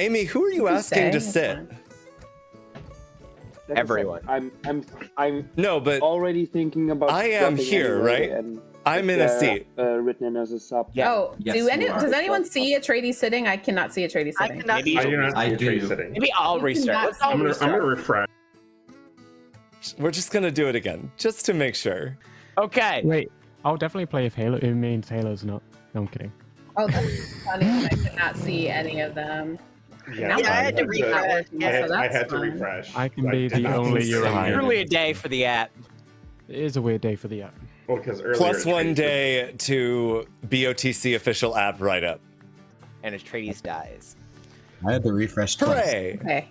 Amy, who are you asking to sit? Everyone. I'm No, but already thinking about. I am dropping here, anyway, right? and I'm in a seat. Written in as a sub. Yeah. Oh, Yes, does anyone see Etreides sitting? I cannot see Etreides I sitting. cannot Maybe see I do. Sitting. Maybe I'll You restart. cannot Let's all I'm restart. gonna refresh. We're just gonna do it again, just to make sure. Okay. Wait, I'll definitely play if Halo. It means Halo's not. No, I'm kidding. Oh, that's funny. I cannot see any of them. Yeah, Yeah, I had to refresh. I had to refresh. I can be did the not only see European. it. Truly a day for the app. It is a weird day for the app. Well, because earlier Plus it 1 changed. day to BOTC official app write-up. And Etreides dies. I had to refresh twice. Hooray! Okay,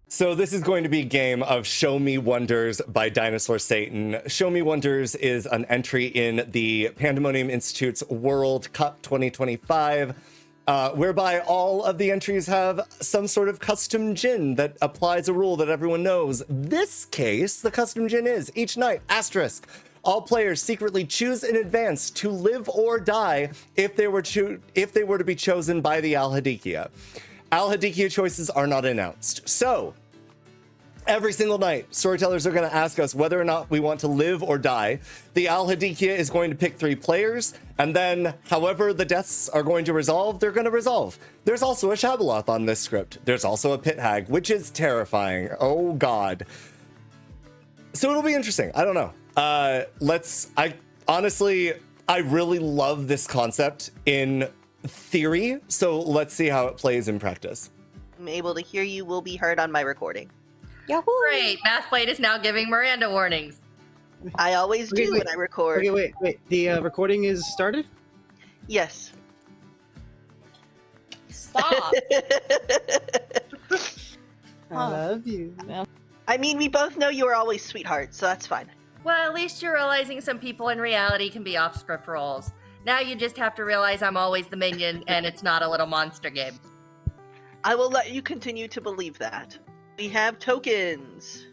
So this is going to be a game of Show Me Wonders by Dinosaur Satan. Show Me Wonders is an entry in the Pandemonium Institute's World Cup 2025, whereby all of the entries have some sort of custom djinn that applies a rule that everyone knows. This case, the custom djinn is, each night, asterisk, all players secretly choose in advance to live or die if they were to be chosen by the Al-Hadikia. Al-Hadikia choices are not announced. So, every single night, storytellers are going to ask us whether or not we want to live or die. The Al-Hadikia is going to pick 3 players, and then however the deaths are going to resolve, they're going to resolve. There's also a Shabaloth on this script. There's also a Pit Hag, which is terrifying. Oh, God. So it'll be interesting. I don't know. I really love this concept in theory, so let's see how it plays in practice. I'm able to hear you. Will be heard on my recording. Yahoo! Great. Mathblade is now giving Miranda warnings. I always do wait. when I record. Okay, wait. The recording is started? Yes. Stop. I love you. I mean, we both know you are always sweethearts, so that's fine. Well, at least you're realizing some people in reality can be off-script roles. Now you just have to realize I'm always the minion and it's not a little monster game. I will let you continue to believe that. We have tokens.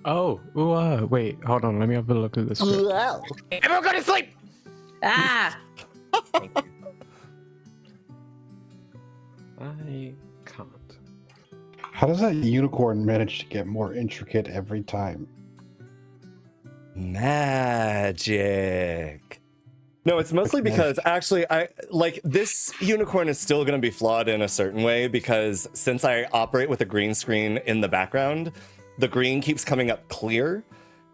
Oh, wait, hold on. Let me have a look at this. Everyone go to sleep! Ah! I can't. How does that unicorn manage to get more intricate every time? Magic. No, it's mostly because actually this unicorn is still going to be flawed in a certain way because since I operate with a green screen in the background, the green keeps coming up clear.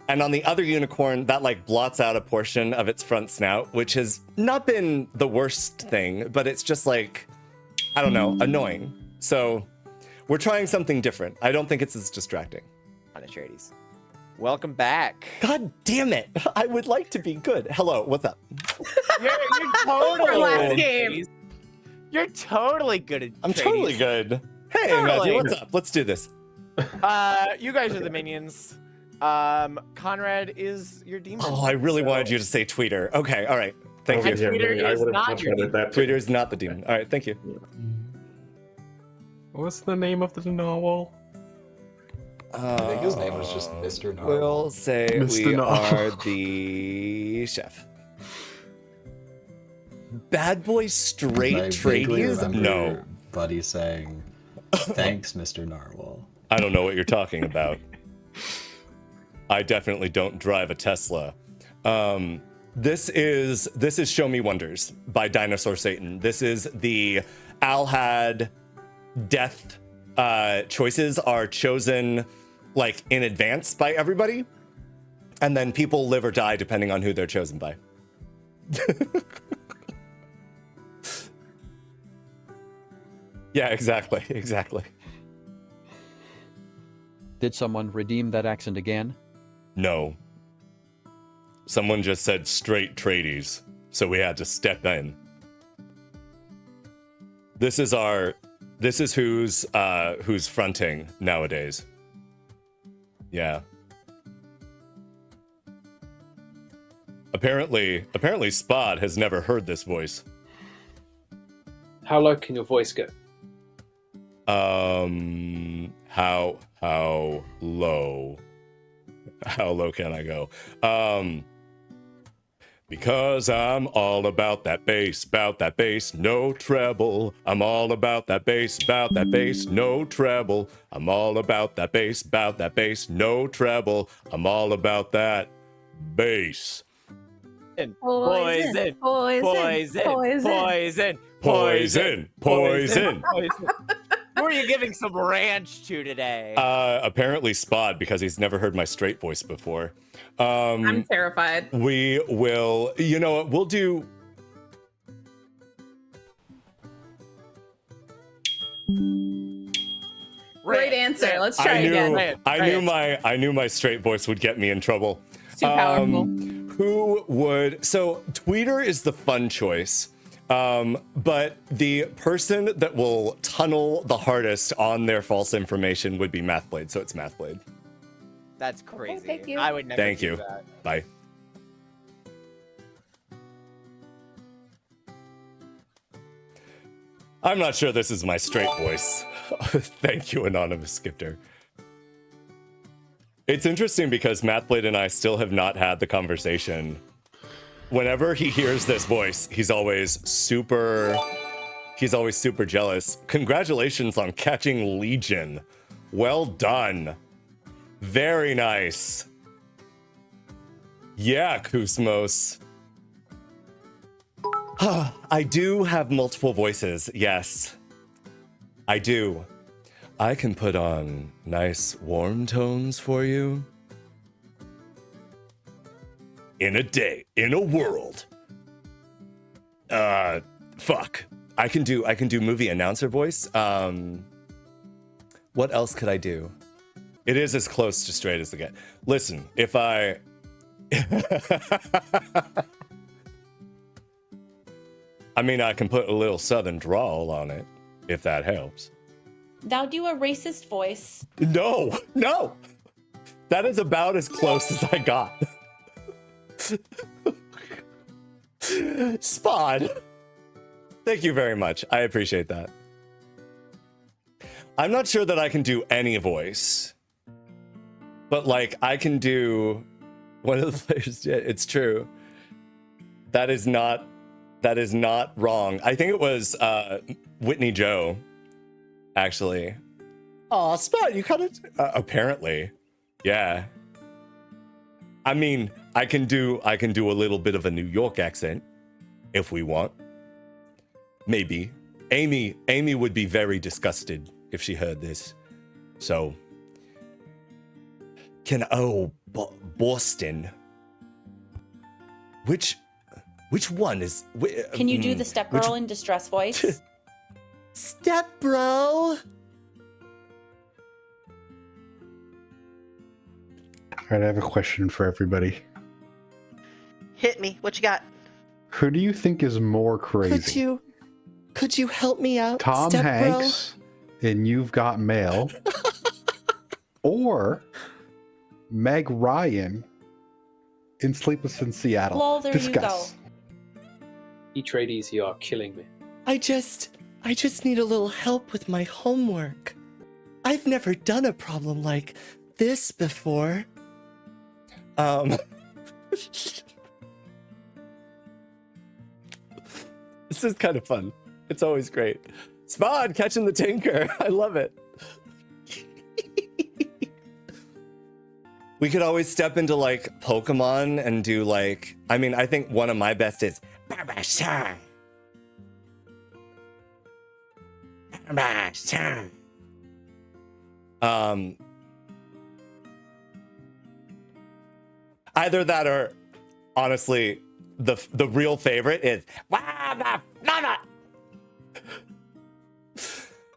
And on the other unicorn, that blots out a portion of its front snout, which has not been the worst thing, but it's just I don't know, annoying. So we're trying something different. I don't think it's as distracting. On Etreides. Welcome back. God damn it. I would like to be good. Hello, what's up? You're totally Last game. You're totally good at I'm totally good. Hey, Totally. Matthew, what's up? Let's do this. You guys are the minions. Conrad is your demon. Oh, I really wanted you to say Tweeter. Okay, all right. Thank you. Tweeter I is would have not much your rather that. Tweeter is not the demon. All right, thank you. What's the name of the narwhal? I think his name was just Mr. Narwhal. We'll say Mr. we Narwhal. are the chef. Bad boy straight I vaguely tradies? remember No. Buddy saying, "Thanks, Mr. Narwhal." I don't know what you're talking about. I definitely don't drive a Tesla. This is Show Me Wonders by Dinosaur Satan. This is the Alhad death choices are chosen in advance by everybody, and then people live or die depending on who they're chosen by. Yeah, exactly. Did someone redeem that accent again? No. Someone just said straight tradies, so we had to step in. This is who's fronting nowadays. Yeah. Apparently Spod has never heard this voice. How low can your voice go? How low? How low can I go? Because I'm all about that bass, no treble. I'm all about that bass, no treble. I'm all about that bass, no treble. I'm all about that bass. Poison. Poison. Who are you giving some ranch to today? Apparently Spod, because he's never heard my straight voice before. I'm terrified. We will, you know what, we'll do. Great answer. Let's try again. I knew my straight voice would get me in trouble. It's too powerful. Who would, so Tweeter is the fun choice. But the person that will tunnel the hardest on their false information would be Mathblade, so it's Mathblade. That's crazy. thank you. I would never Thank do you. that. Bye. I'm not sure this is my straight voice. Thank you, Anonymous Skipper. It's interesting because Mathblade and I still have not had the conversation. Whenever he hears this voice, he's always super jealous. Congratulations on catching Legion. Well done. Very nice. Yeah, Kusmos. I do have multiple voices, yes. I do. I can put on nice warm tones for you. In a day, in a world. Fuck. I can do movie announcer voice. What else could I do? It is as close to straight as they get. Listen, if I I mean, I can put a little southern drawl on it, if that helps. Now do a racist voice. No. That is about as close as I got. Spod. Thank you very much. I appreciate that. I'm not sure that I can do any voice. But like I can do one of the players did. It's true. That is not wrong. I think it was Whitney Joe, actually. Aw, Spot, you kind of apparently. Yeah. I mean, I can do a little bit of a New York accent if we want. Maybe. Amy would be very disgusted if she heard this. So Boston. Which one is Can you do the stepgirl in distress voice? Step bro. All right, I have a question for everybody. Hit me. What you got? Who do you think is more crazy? Could you help me out, Tom Hanks in You've Got Mail, or Meg Ryan in Sleepless in Seattle? Well, there Discuss. you Etreides, you are killing me. I just need a little help with my homework. I've never done a problem like this before. This is kind of fun. It's always great. Spod catching the tinker. I love it. We could always step into like Pokemon and do like, I mean, I think one of my best is either that or honestly the real favorite is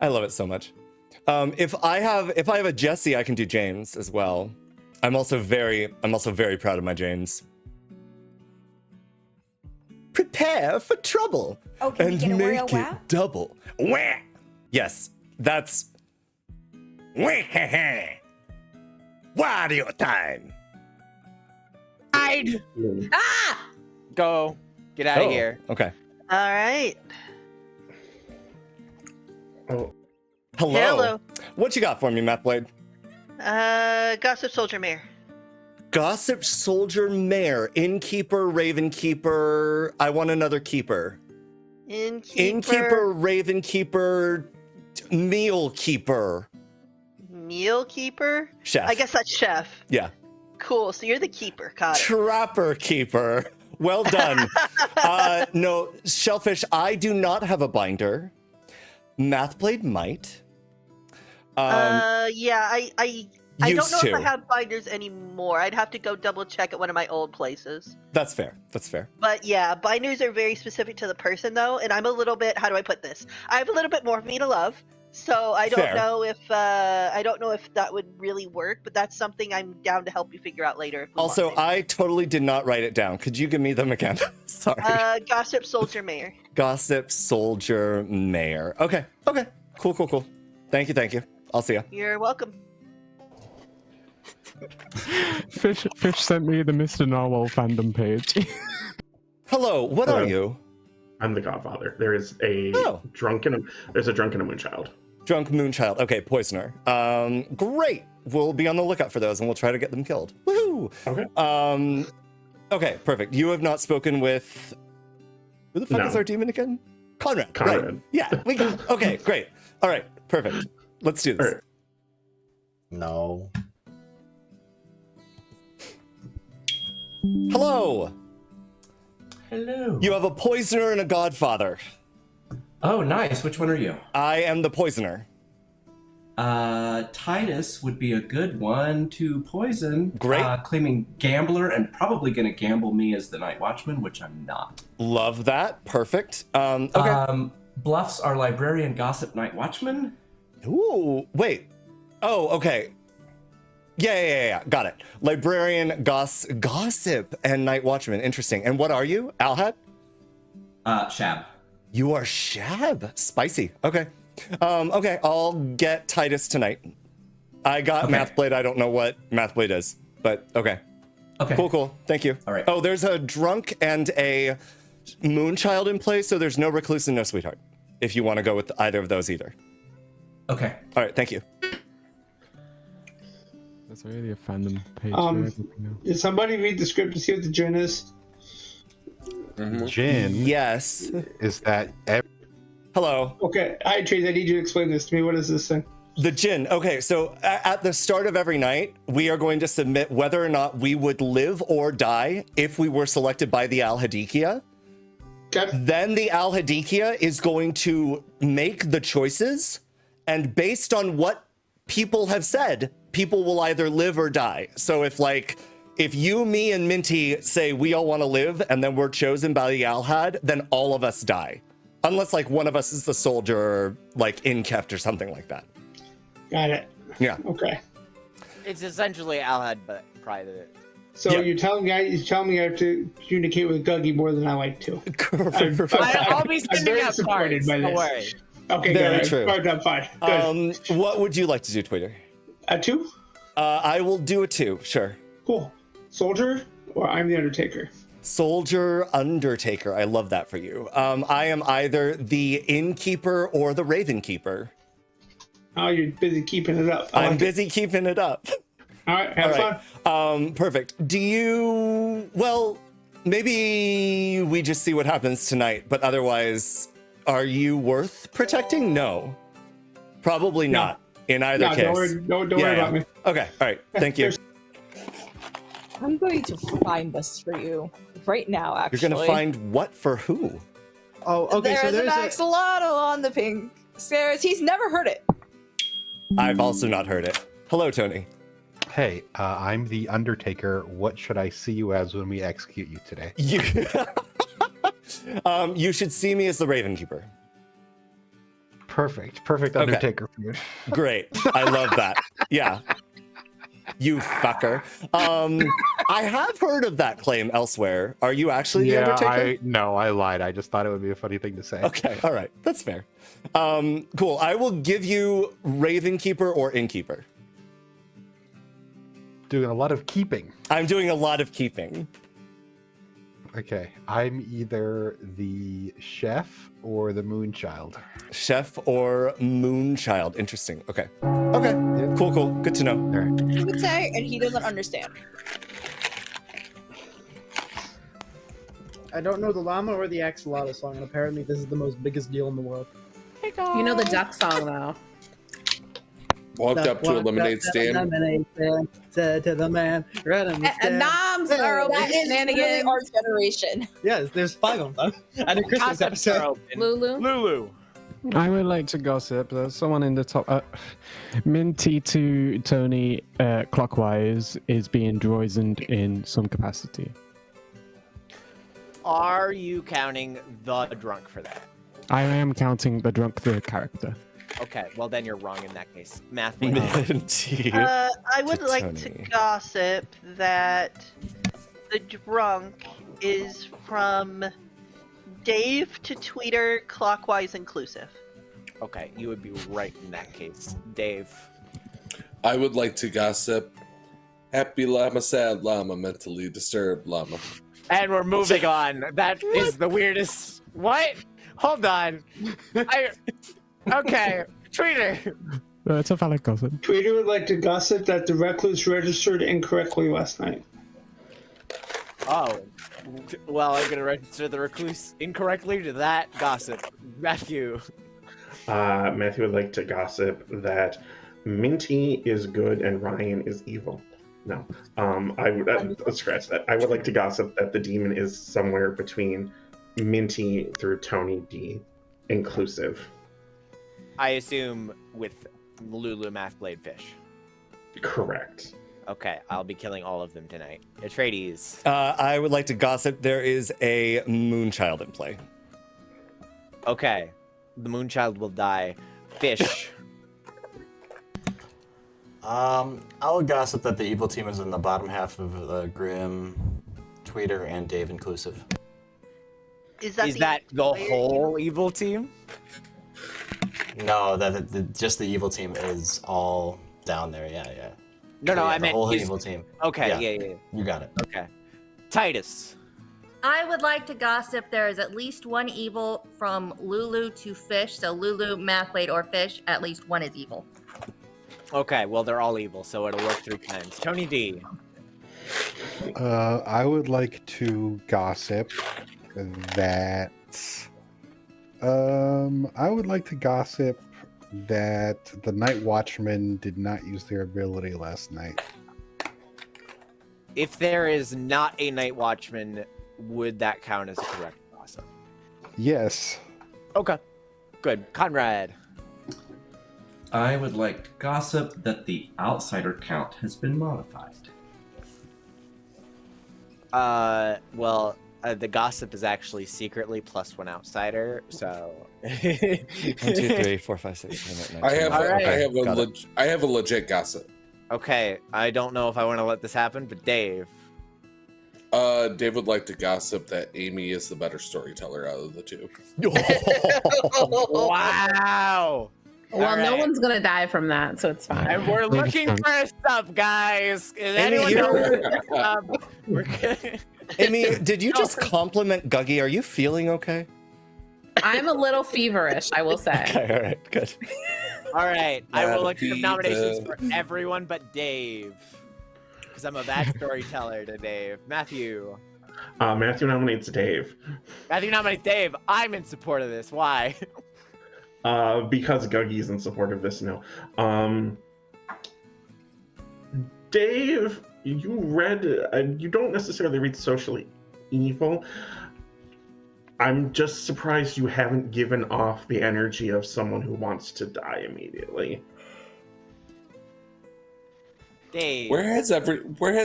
I love it so much. If I have a Jesse, I can do James as well. I'm also very proud of my James. Prepare for trouble and make it double. Wah! Yes, that's Wario time. Hide! Go. Get out of here. Okay. All right. Oh, Hello. Hello. What you got for me, Mathblade? Gossip Soldier Mayor. Gossip Soldier Mare, Innkeeper, Raven Keeper. I want another keeper. Innkeeper, Raven Keeper, Meal Keeper. Meal Keeper? Chef. I guess that's Chef. Yeah. Cool, so you're the keeper. Got it. Trapper Keeper. Well done. No, Shellfish, I do not have a binder. Mathblade might. Yeah, I don't know if I to. have binders anymore. I'd have to go double check at one of my old places. That's fair. That's fair. But yeah, binders are very specific to the person though, and I'm a little bit, how do I put this? I have a little bit more of me to love. So I don't Fair. know if that would really work, but that's something I'm down to help you figure out later. If we Also, want to. I totally did not write it down. Could you give me them again? Sorry. Gossip Soldier Mayor. Gossip Soldier Mayor. Okay. Okay. Cool. Thank you. I'll see ya. You're welcome. Fish sent me the Mr. Narwhal fandom page. Hello, what are you? I'm the Godfather. There is a drunk and a moonchild. Drunk Moonchild. Okay, Poisoner. Great. We'll be on the lookout for those and we'll try to get them killed. Woohoo! Okay. Okay, perfect. You have not spoken with... Who the fuck is our demon again? Conrad. Right. Yeah, we got it. Okay, great. All right, perfect. Let's do this. Right. No. Hello. Hello. You have a Poisoner and a Godfather. Oh, nice. Which one are you? I am the Poisoner. Titus would be a good one to poison. Great. Claiming gambler and probably going to gamble me as the Night Watchman, which I'm not. Love that. Perfect. Okay. Bluffs are Librarian, Gossip, Night Watchman. Ooh, wait. Oh, okay. Yeah. Got it. Librarian, Gossip, and Night Watchman. Interesting. And what are you? Alhad? Shab. You are Shab. Spicy. Okay. Okay, I'll get Titus tonight. I got Mathblade. I don't know what Mathblade is, but okay. Okay. Cool. Thank you. All right. Oh, there's a drunk and a moonchild in play, so there's no recluse and no sweetheart. If you want to go with either of those either. Okay. All right, thank you. That's really a fandom page. Did somebody read the script to see what the Djinn is? Djinn. Yes. Is that Hello. Okay, Etreides, I need you to explain this to me. What is this thing? The Djinn. Okay, so at the start of every night, we are going to submit whether or not we would live or die if we were selected by the Al-Hadikia. Okay. Then the Al-Hadikia is going to make the choices, and based on what people have said, people will either live or die. So if you, me, and Minty say we all want to live, and then we're chosen by the Alhad, then all of us die. Unless one of us is the soldier or Inkept or something like that. Got it. Yeah. Okay. It's essentially Alhad, but private. So you're telling me I have to communicate with Guggie more than I like to. I'll be sending out cards. Don't worry. Okay, Very good. true. I'm fine. Good. What would you like to do, Tweeter? A 2? I will do a 2, sure. Cool. Soldier, or I'm the Undertaker? Soldier, Undertaker. I love that for you. I am either the Innkeeper or the Raven Keeper. Oh, you're busy keeping it up. I'm busy keeping it up. All right, have fun. Perfect. Well, maybe we just see what happens tonight, but otherwise, are you worth protecting? No. Probably not in either case. Don't worry about me. Okay, all right. Thank you. I'm going to find this for you right now, actually. You're going to find what for who? Oh, okay. There's an axolotl on the pink stairs. He's never heard it. I've also not heard it. Hello, Tony. Hey, I'm the Undertaker. What should I see you as when we execute you today? You should see me as the Raven Keeper. Perfect Undertaker for you. Great. I love that. Yeah. You fucker. I have heard of that claim elsewhere. Are you actually the Undertaker? No, I lied. I just thought it would be a funny thing to say. Okay, all right. That's fair. Cool. I will give you Raven Keeper or Innkeeper. Doing a lot of keeping. I'm doing a lot of keeping. Okay. I'm either the chef or the moonchild. Chef or moonchild. Interesting. Okay. Okay. Cool. Good to know. All right. He would say, and he doesn't understand. I don't know the llama or the axolotl song, and apparently this is the most biggest deal in the world. You know the duck song though. Walked up to a lemonade stand. Said to the man, right on the stand. Noms are open. That is really our generation. Yes, there's 5 of them. And a Christmas episode. Lulu. I would like to gossip. There's someone in the top. Minty to Tony clockwise is being droisened in some capacity. Are you counting the drunk for that? I am counting the drunk, the character. Okay, well then you're wrong in that case. Math. Minty. I would to like to Tony. gossip that the drunk is from Dave to Tweeter, clockwise inclusive. Okay, you would be right in that case. Dave. I would like to gossip. Happy llama, sad llama, mentally disturbed llama. And we're moving on. That is the weirdest. What? Hold on. Okay, Tweeter. It's a valid gossip. Tweeter would like to gossip that the recluse registered incorrectly last night. Oh. Well, I'm gonna register the recluse incorrectly to that gossip. Matthew. Matthew would like to gossip that Minty is good and Ryan is evil. No, I would scratch that. I would like to gossip that the demon is somewhere between Minty through Tony D, inclusive. I assume with Lulu, Mathblade, Fish. Correct. Okay, I'll be killing all of them tonight. Etreides. I would like to gossip there is a Moonchild in play. Okay, the Moonchild will die. Fish. I'll gossip that the evil team is in the bottom half of Grim, Tweeter, and Dave inclusive. Is that the whole evil team? No, just the evil team is all down there. Yeah. No, So, I the meant whole he's- evil team. Okay, yeah. You got it. Okay. Titus. I would like to gossip there is at least one evil from Lulu to Fish. So Lulu, Mathblade, or Fish, at least one is evil. Okay, well, they're all evil, so it'll work 3 times. Tony D. I would like to gossip that. I would like to gossip that the Night Watchmen did not use their ability last night. If there is not a Night Watchman, would that count as a correct gossip? Yes. Okay. Good. Conrad. I would like to gossip that the outsider count has been modified. Well, the gossip is actually secretly +1 outsider, so. 1, 2, 3, 4, 5, 6, 7, 8, 9, 10. I have a legit gossip. Okay, I don't know if I want to let this happen, but Dave. Dave would like to gossip that Amy is the better storyteller out of the two. Wow. Well, no one's gonna die from that, so it's fine. And we're looking for a sub, guys. Is anyone know? Amy, did you just compliment Guggie? Are you feeling okay? I'm a little feverish, I will say. Okay, all right, good. All right, I will That'd accept be nominations the- for everyone but Dave. Because I'm a bad storyteller to Dave. Matthew. Matthew nominates Dave. Matthew nominates Dave. I'm in support of this. Why? Because Guggie's in support of this, no. Dave, you read, you don't necessarily read Socially Evil. I'm just surprised you haven't given off the energy of someone who wants to die immediately. Dave. Where has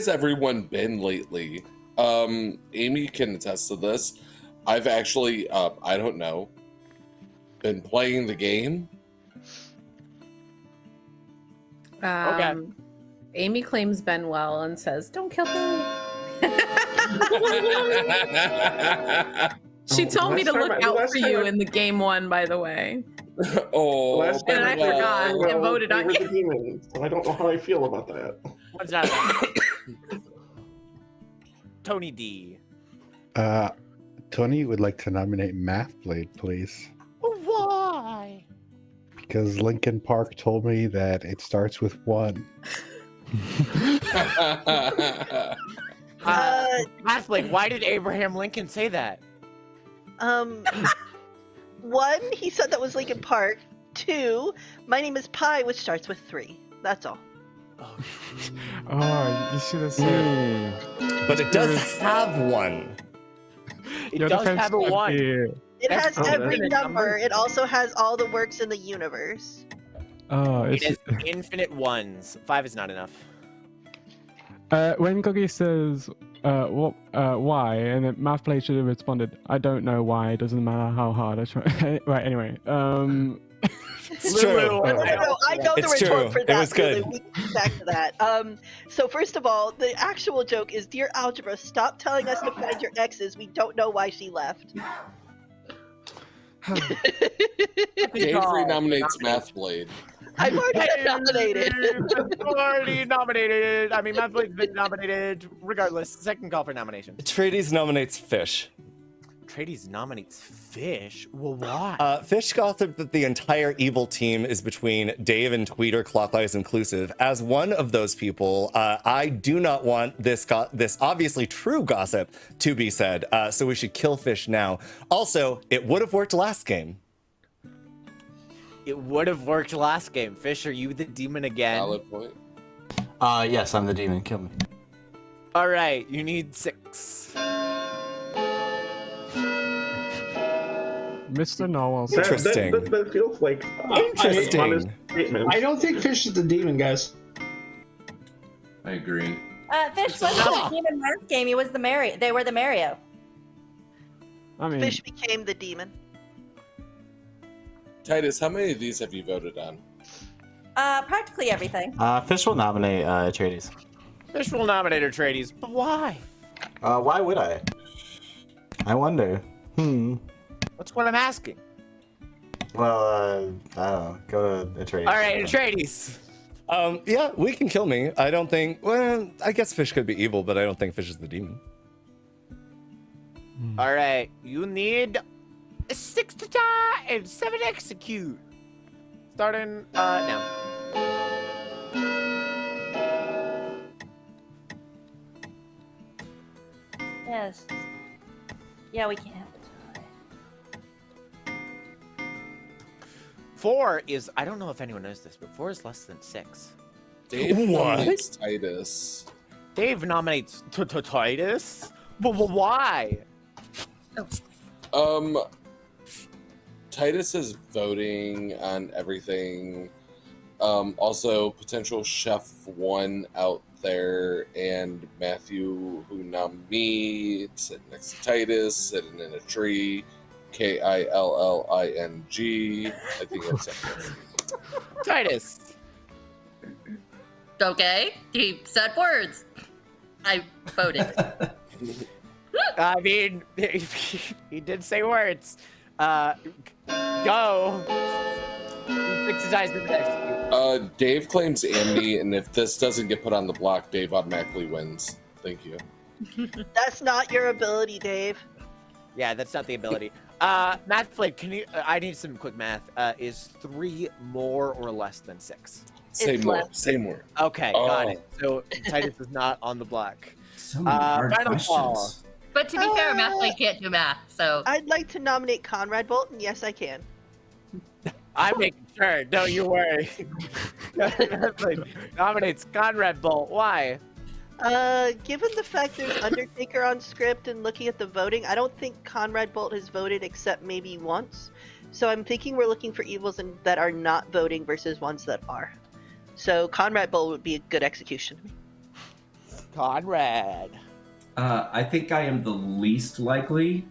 everyone been lately? Amy can attest to this. I've actually, I don't know, been playing the game. Okay. Amy claims Ben well and says, "Don't kill him." She told me to look out for you in the game 1, by the way. Oh, And I forgot and voted on you. Demons, so I don't know how I feel about that. What's that? Tony D. Tony would like to nominate Mathblade, please. Why? Because Linkin Park told me that it starts with 1. Mathblade, why did Abraham Lincoln say that? One, he said that was Lincoln Park. Two, my name is Pi, which starts with 3. That's all. Oh, you should have said. But it does have 1. It does have a 1. It has every number. It also has all the works in the universe. Oh, It it's, is infinite ones. 5 is not enough. when Guggie says why, and then Mathplay should have responded, I don't know why, it doesn't matter how hard I try. Right, anyway. It's true. No, I know the It's retort true. for It that. was good. Really. We can get back to that. So first of all, the actual joke is, dear Algebra, stop telling us to find your exes. We don't know why she left. Dave renominates Mathblade. I've already been nominated. Already nominated. I mean, Mathblade's been nominated. Regardless, second call for nomination. Atreides nominates Fish. Atreides nominates Fish? Well, why? Fish gossiped that the entire evil team is between Dave and Tweeter, clockwise inclusive. As one of those people, I do not want this obviously true gossip to be said, so we should kill Fish now. Also, it would have worked last game. It would have worked last game. Fish, are you the demon again? Valid point. Yes, I'm the demon. Kill me. All right, you need 6. Mr. Noel. Interesting. That feels like Interesting. honest statement. I don't think Fish is the demon, guys. I agree. Fish wasn't the demon last game. He was the Mario. They were the Mario. I mean, Fish became the demon. Titus, how many of these have you voted on? Practically everything. Fish will nominate Atreides. Fish will nominate Atreides, but why? Why would I? I wonder. That's what I'm asking. Well, I don't know. Go to Atreides. All right, Atreides. Yeah, we can kill me. I don't think. Well, I guess Fish could be evil, but I don't think Fish is the demon. All right, you need 6 to die and 7 to execute. Starting now. Yes. Yeah, we can't. 4 is, I don't know if anyone knows this, but 4 is less than 6. Dave nominates Titus. Dave nominates Titus? But why? Titus is voting on everything. Also, potential chef 1 out there, and Matthew, who nominated, sitting next to Titus, sitting in a tree. Killing. I think that's it. Titus. Okay, he said words. I voted. I mean, he did say words. Go. Fix his eyes to the next. Dave claims Amity, and if this doesn't get put on the block, Dave automatically wins. Thank you. That's not your ability, Dave. Yeah, that's not the ability. Mathblade, can you? I need some quick math. Is 3 more or less than 6? Say more. Say more. Okay, got it. So Titus is not on the block. So many hard final questions. call. But to be fair, Mathblade can't do math, so. I'd like to nominate Conrad Bolton. Yes, I can. I'm making sure. Don't you worry. Mathblade nominates Conrad Bolt. Why? Given the fact there's Undertaker on script and looking at the voting, I don't think Conrad Bolt has voted except maybe once. So I'm thinking we're looking for evils that are not voting versus ones that are. So Conrad Bolt would be a good execution. Conrad. I think I am the least likely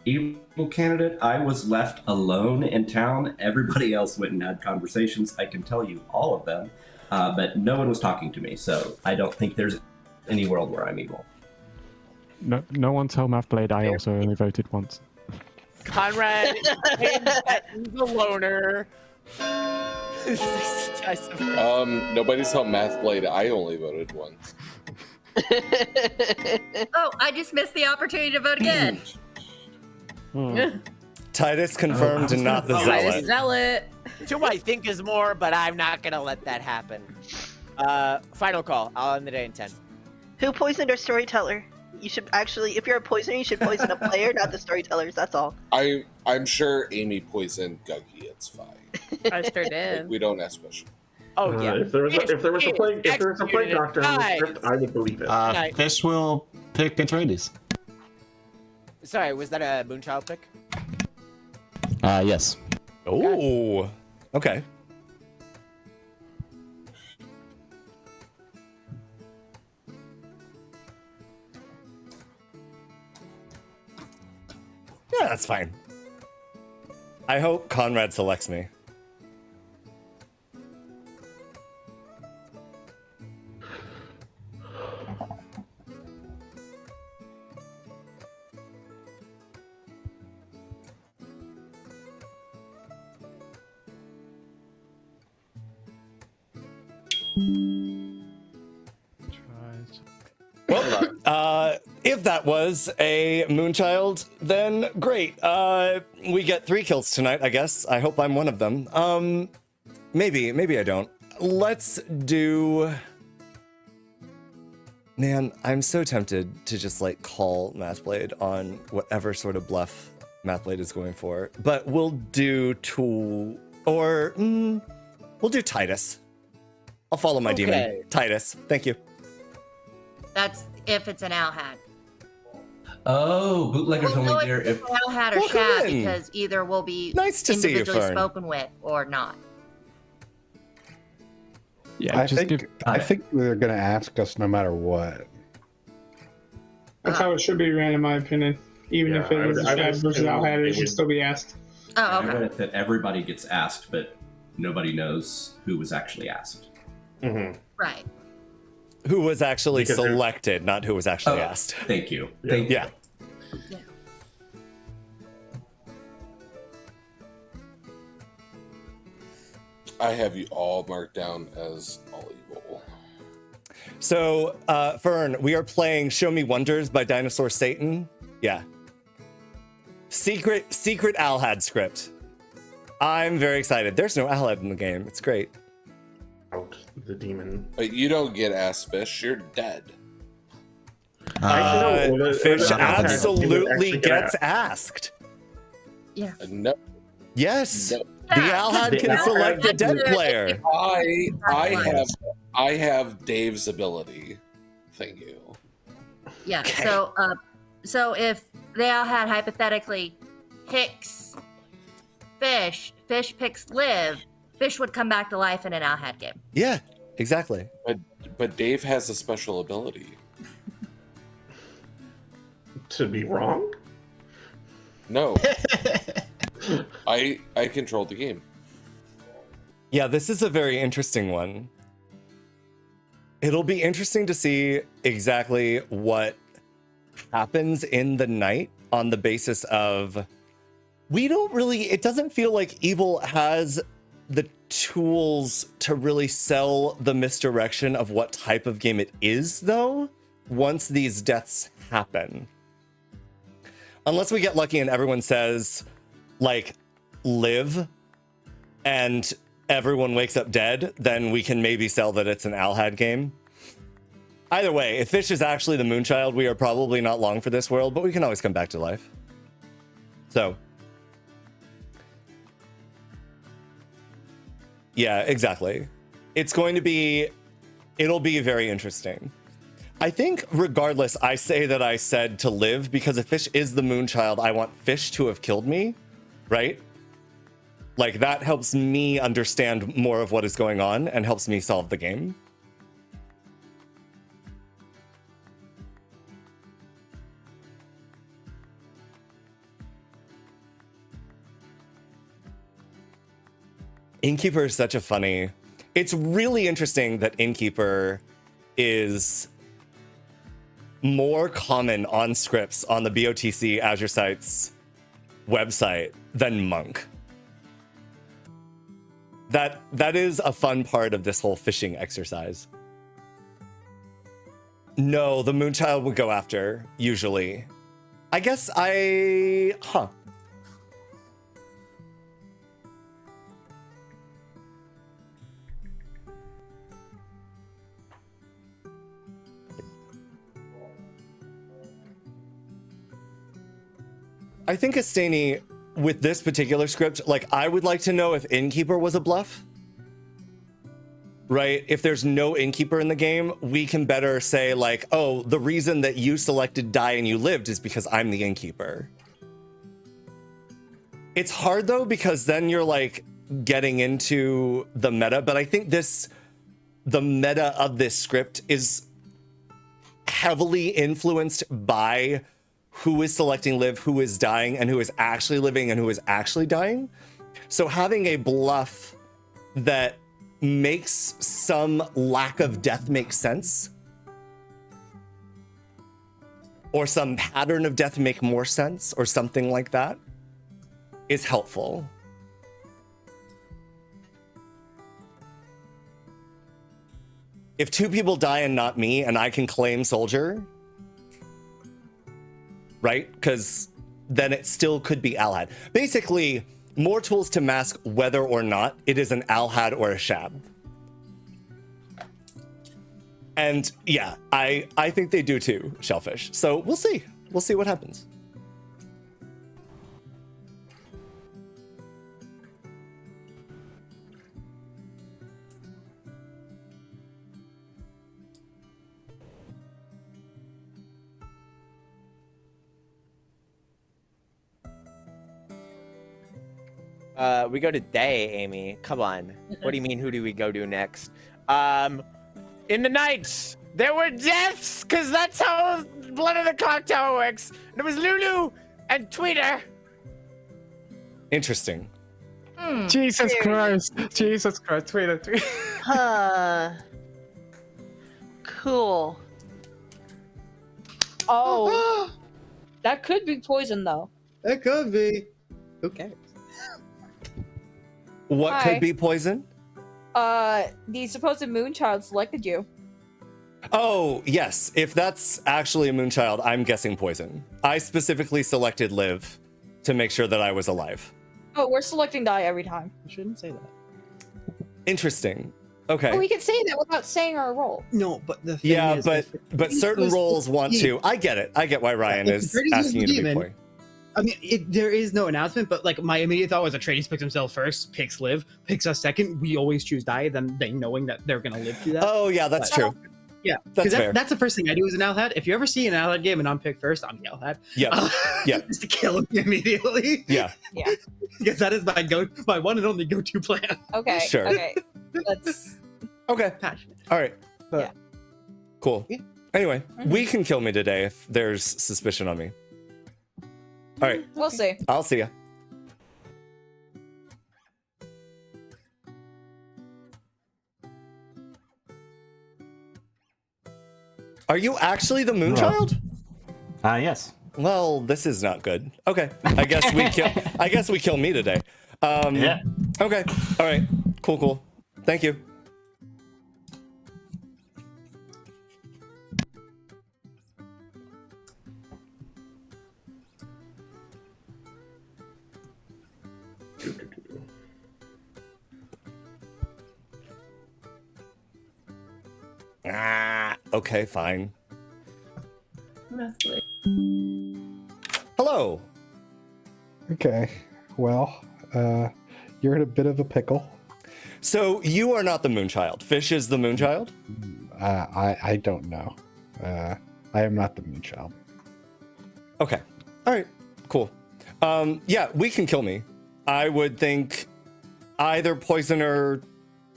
evil candidate. I was left alone in town. Everybody else went and had conversations. I can tell you all of them. But no one was talking to me, so I don't think there's any world where I'm evil. No one tell Mathblade I also only voted once. Conrad is a loner. Nobody's told Mathblade I only voted once. Oh, I just missed the opportunity to vote again. Titus confirmed and not the zealot. Titus zealot. 2 I think is more, but I'm not gonna let that happen. Final call. I'll end the day in 10. Who poisoned our storyteller? You should actually, if you're a poisoner, you should poison a player, not the storytellers. That's all. I'm sure Amy poisoned Guggie. It's fine. I sure did. We don't ask questions. Oh yeah. If there was a plague doctor on the script, I would believe it. Fish will pick Etreides. Sorry, was that a Moonchild pick? Yes. Oh, okay. Yeah, that's fine. I hope Conrad selects me. Well, if that was a Moonchild, then great. We get 3 kills tonight, I guess. I hope I'm one of them. Maybe I don't. Let's do... Man, I'm so tempted to just like call Mathblade on whatever sort of bluff Mathblade is going for. But we'll do we'll do Titus. I'll follow my demon. Titus, thank you. That's if it's an owl hat. Oh, bootlegger's only there if Owl hat or Shad, because either will be nice to see you, individually Fern. spoken with or not. Yeah, I think they're gonna ask us no matter what. That's how it should be ran, in my opinion. Even if it was a Shad versus Alhat, it should still be asked. Oh, okay. I read it that everybody gets asked, but nobody knows who was actually asked. Mm-hmm. Right. Who was actually selected, not who was actually asked. Thank you. Yeah. I have you all marked down as all evil. So, Fern, we are playing Show Me Wonders by Dinosaur Satan. Yeah. Secret Alhad script. I'm very excited. There's no Alhad in the game. It's great. Out the demon. But you don't get ass fish. You're dead. Fish absolutely gets asked. Yeah. No. Yes. No. The Alhad can select a dead player. I have Dave's ability. Thank you. Yeah. So if the owl hat hypothetically picks fish picks live, fish would come back to life in an owl hat game. Yeah, exactly. But Dave has a special ability. To be wrong? No. I controlled the game. Yeah, this is a very interesting one. It'll be interesting to see exactly what happens in the night on the basis of it doesn't feel like Evil has the tools to really sell the misdirection of what type of game it is, though, once these deaths happen. Unless we get lucky and everyone says, like, live, and everyone wakes up dead, then we can maybe sell that it's an Alhad game. Either way, if Fish is actually the Moonchild, we are probably not long for this world, but we can always come back to life. So. Yeah, exactly. It'll be very interesting. I think regardless, I say that I said to live because if Fish is the Moonchild, I want Fish to have killed me, right? Like that helps me understand more of what is going on and helps me solve the game. Innkeeper is such a funny... It's really interesting that Innkeeper is more common on scripts on the BOTC Azure Sites website than Monk. That is a fun part of this whole fishing exercise. No, the Moonchild would go after, usually. I guess I think Astani, with this particular script, like, I would like to know if Innkeeper was a bluff. Right? If there's no Innkeeper in the game, we can better say, like, oh, the reason that you selected die and you lived is because I'm the Innkeeper. It's hard, though, because then you're, like, getting into the meta, but I think the meta of this script is heavily influenced by who is selecting live, who is dying, and who is actually living and who is actually dying. So having a bluff that makes some lack of death make sense, or some pattern of death make more sense, or something like that, is helpful. If two people die and not me, and I can claim soldier, right? Because then it still could be Alhad. Basically, more tools to mask whether or not it is an Alhad or a Shab. And yeah, I think they do too, Shellfish. So we'll see. We'll see what happens. We go to day, Amy. Come on. What do you mean, who do we go to next? In the night, there were deaths, because that's how Blood of the Clocktower works. And it was Lulu and Tweeter. Interesting. Jesus Christ. Jesus Christ. Tweeter. Huh. Cool. Oh. That could be poison, though. It could be. Who cares? What Hi. could be poison? The supposed Moonchild selected you. Oh, yes. If that's actually a Moonchild, I'm guessing poison. I specifically selected live to make sure that I was alive. Oh, we're selecting die every time. You shouldn't say that. Interesting. Okay. But we can say that without saying our role. No, but the thing Yeah, is, but certain roles want to. I get it. I get why Ryan is asking you to be coy. I mean, there is no announcement, but like my immediate thought was Etreides picks himself first, picks live, picks us second. We always choose die, then they knowing that they're gonna live through that. Oh yeah, that's true. Yeah, That's fair. that's the first thing I do as an Alhad. If you ever see an Alhad game and I'm picked first, I'm the Alhad. Yeah, yeah, just to kill him immediately. yeah. Yeah. Because that is my one and only go-to plan. Okay. Sure. Okay. Let's. Okay. Passionate. All right. Yeah. Cool. Anyway, we can kill me today if there's suspicion on me. All right. We'll see. I'll see ya. Are you actually the Moonchild? Yes. Well, this is not good. Okay. I guess we kill me today. Yeah. Okay. All right. Cool. Thank you. Okay, fine. Hello. Okay. Well, you're in a bit of a pickle. So you are not the Moonchild. Fish is the Moonchild? I don't know. I am not the Moonchild. Okay. All right. Cool. Yeah, we can kill me. I would think either poisoner,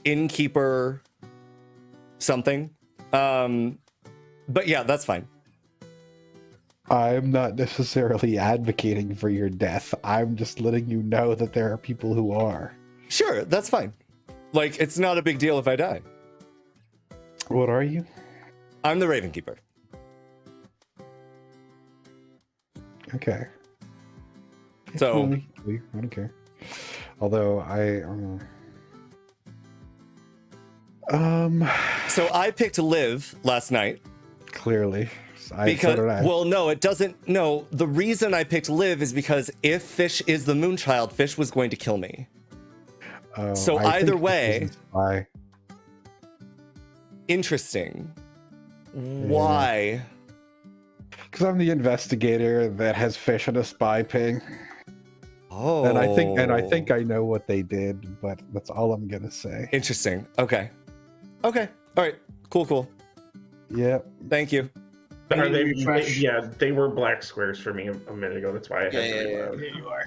innkeeper, something. But yeah, that's fine. I'm not necessarily advocating for your death. I'm just letting you know that there are people who are. Sure, that's fine. Like, it's not a big deal if I die. What are you? I'm the Ravenkeeper. Okay. So I don't care. Although So I picked live last night. Clearly. So Because did I. well, no, it doesn't. No, the reason I picked live is because if Fish is the Moonchild, Fish was going to kill me. So I either think way, why? Interesting. Why? Because I'm the investigator that has fish on a spy ping. Oh. And I think I know what they did, but that's all I'm gonna say. Interesting. Okay. Okay. All right. Cool. Yep. Thank you. Are they were black squares for me a minute ago. That's why I had to reload. Here you are.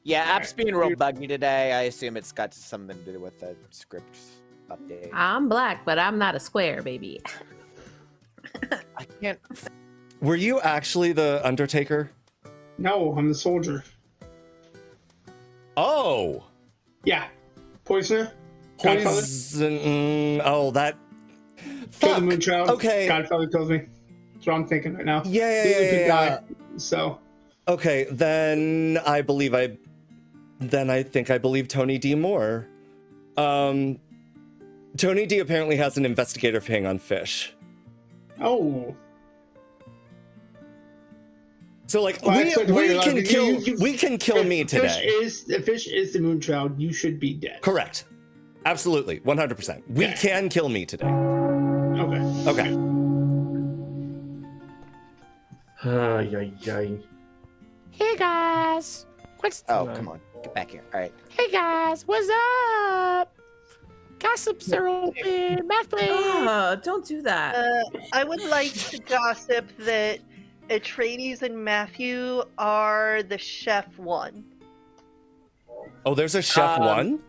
Yeah, app's being real buggy today. I assume it's got something to do with the script update. I'm black, but I'm not a square, baby. I can't. Were you actually the Undertaker? No, I'm the soldier. Oh. Yeah. Poisoner. Godfather. Poison. Oh, that. Kill the Moonchild. Okay. Godfather kills me. That's what I'm thinking right now. Yeah. Lily could die, so. Okay, then I think I believe Tony D more. Tony D apparently has an investigator ping on Fish. Oh. So like we can kill me today. Fish is the Moonchild. You should be dead. Correct. Absolutely. 100%. We can kill me today. Okay. Hey guys, come on, get back here. All right. Hey guys, what's up? Gossips are open. Math play. Don't do that. I would like to gossip that Etreides and Matthew are the chef one. Oh, there's a chef one?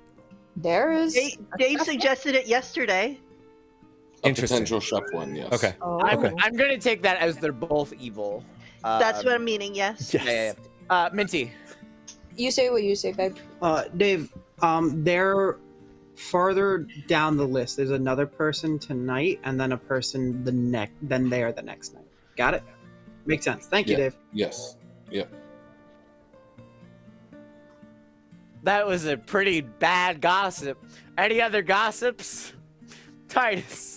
There is. Dave suggested it yesterday. A potential chef one, yes. Okay. I'm gonna take that as they're both evil. That's what I'm meaning, yes. Yeah. Minty. You say what you say, babe. Dave, they're farther down the list. There's another person tonight, and then a person then they are the next night. Got it? Makes sense. Thank you, Dave. Yes. Yep. That was a pretty bad gossip. Any other gossips? Titus.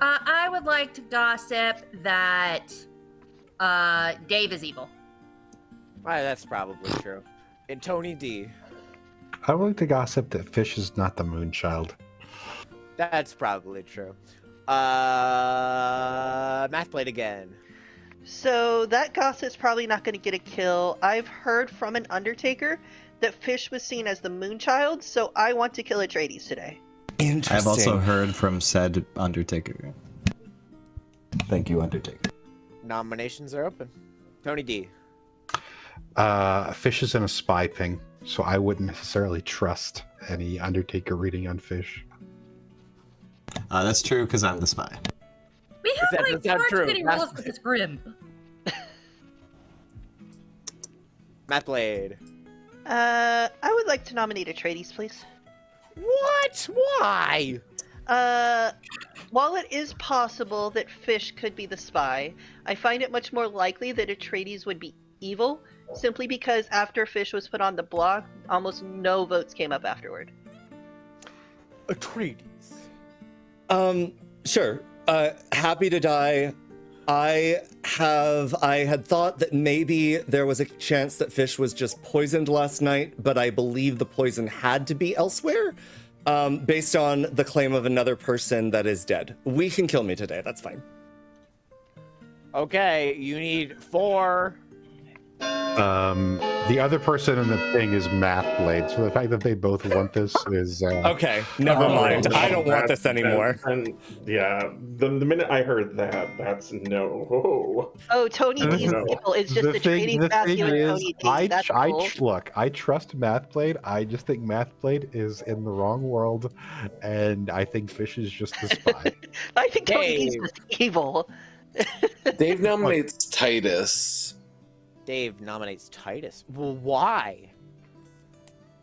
I would like to gossip that Dave is evil. Well, that's probably true. And Tony D. I would like to gossip that Fish is not the Moonchild. That's probably true. Math played again. So that gossip's probably not going to get a kill. I've heard from an Undertaker that Fish was seen as the Moonchild, so I want to kill Etreides today. Interesting. I've also heard from said Undertaker. Thank you, Undertaker. Nominations are open. Tony D. Fish is in a spy ping, so I wouldn't necessarily trust any Undertaker reading on Fish. That's true, because I'm the spy. We have That- like that's far true. too many That's- rules with this grim. Matt Blade. I would like to nominate Etreides, please. What? Why? While it is possible that Fish could be the spy, I find it much more likely that Etreides would be evil, simply because after Fish was put on the block, almost no votes came up afterward. Etreides. Sure. Happy to die. I had thought that maybe there was a chance that Fish was just poisoned last night, but I believe the poison had to be elsewhere, based on the claim of another person that is dead. We can kill me today. That's fine. Okay, you need 4. The other person in the thing is Math Blade, so the fact that they both want this is okay. Never mind. I don't want this anymore. Yeah, the minute I heard that, that's no. Oh, Tony D's people. It's just Etreides, Matthew, and Tony D. That's cool. Look, I trust Math Blade. I just think Math Blade is in the wrong world, and I think Fish is just the spy. I think Tony D's just evil. Dave nominates Titus. Dave nominates Titus. Well, why?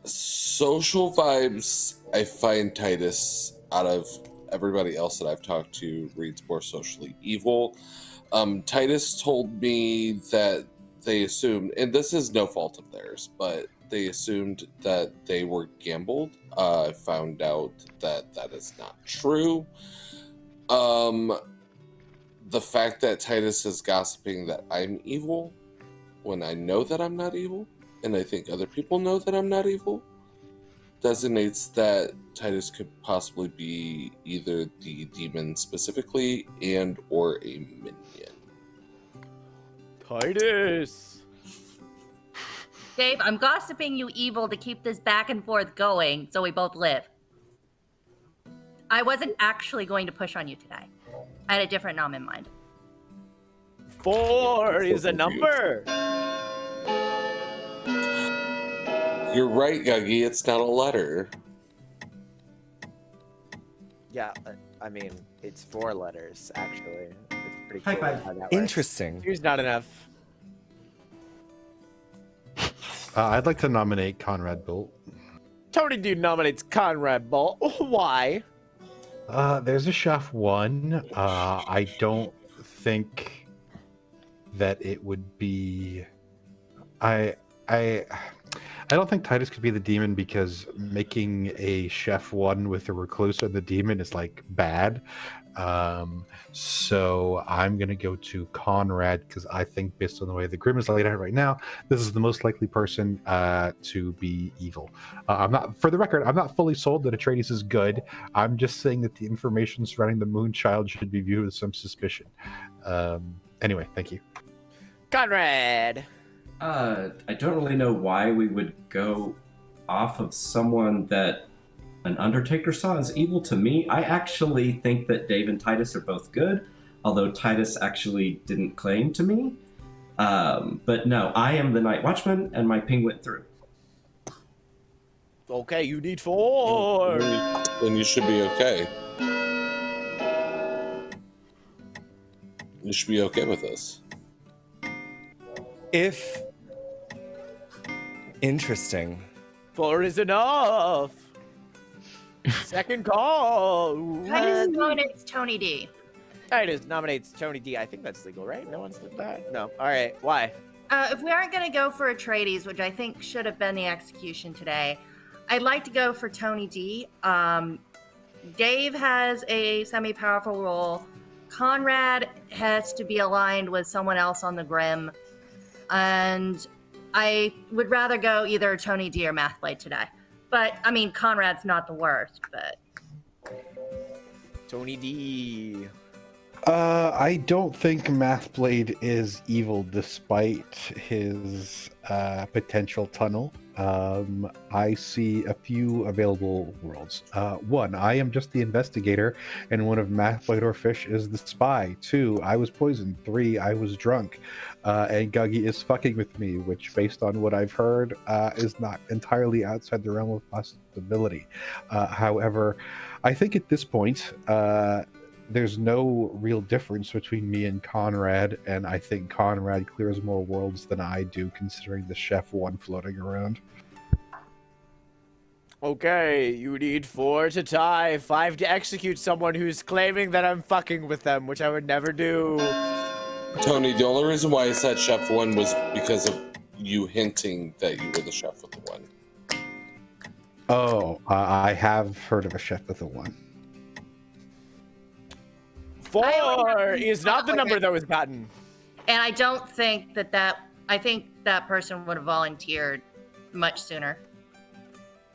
Social vibes, I find Titus, out of everybody else that I've talked to, reads more socially evil. Titus told me that they assumed, and this is no fault of theirs, but they assumed that they were gambled. I found out that that is not true. The fact that Titus is gossiping that I'm evil, when I know that I'm not evil, and I think other people know that I'm not evil, designates that Titus could possibly be either the demon specifically and or a minion. Titus. Dave, I'm gossiping you evil to keep this back and forth going so we both live. I wasn't actually going to push on you today. I had a different nom in mind. 4 is a number. You're right, Guggie. It's not a letter. Yeah, I mean, it's 4 letters, actually. It's pretty High cool five. how that works. Interesting. Here's not enough. I'd like to nominate Conrad Bolt. Tony D nominates Conrad Ball. Why? There's a chef one. I don't think that it would be. I don't think Titus could be the demon because making a chef one with the recluse and the demon is like bad. So I'm gonna go to Conrad because I think based on the way the Grim is laid out right now, this is the most likely person to be evil. I'm not, for the record, I'm not fully sold that Etreides is good. I'm just saying that the information surrounding the Moonchild should be viewed with some suspicion. Anyway, thank you. Conrad. I don't really know why we would go off of someone that an Undertaker saw as evil. To me, I actually think that Dave and Titus are both good, although Titus actually didn't claim to me. But no, I am the Night Watchman, and my ping went through. Okay, you need 4. Then you should be okay. You should be okay with this. If interesting. 4 is enough. Second call. Titus nominates Tony D. Titus nominates Tony D. I think that's legal, right? No one's did that? No. All right. Why? If we aren't going to go for Etreides, which I think should have been the execution today, I'd like to go for Tony D. Dave has a semi-powerful role. Conrad has to be aligned with someone else on the Grim. And I would rather go either Tony D or Mathblade today. But, I mean, Conrad's not the worst, but... Tony D. I don't think Mathblade is evil despite his potential tunnel. I see a few available worlds. 1, I am just the investigator, and one of Mathblade or Fish is the spy. 2, I was poisoned. 3, I was drunk. And Guggie is fucking with me, which, based on what I've heard, is not entirely outside the realm of possibility. However, I think at this point, there's no real difference between me and Conrad, and I think Conrad clears more worlds than I do, considering the chef one floating around. Okay, you need 4 to tie, 5 to execute someone who's claiming that I'm fucking with them, which I would never do. Tony, the only reason why I said chef one was because of you hinting that you were the chef with the one. Oh, I have heard of a chef with a 1. 4 is not the number that was gotten. And I don't think I think that person would have volunteered much sooner.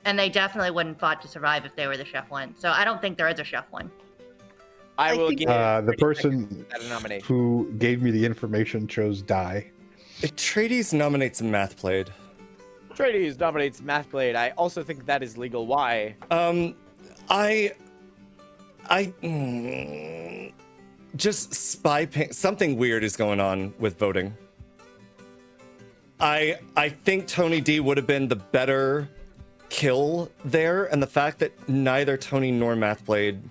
And they definitely wouldn't fought to survive if they were the chef one. So I don't think there is a chef one. I will give the person nomination. who gave me the information chose die. Etreides nominates Mathblade. Etreides nominates Mathblade. I also think that is legal. Why? Just spy ping. Something weird is going on with voting. I think Tony D would have been the better kill there, and the fact that neither Tony nor Mathblade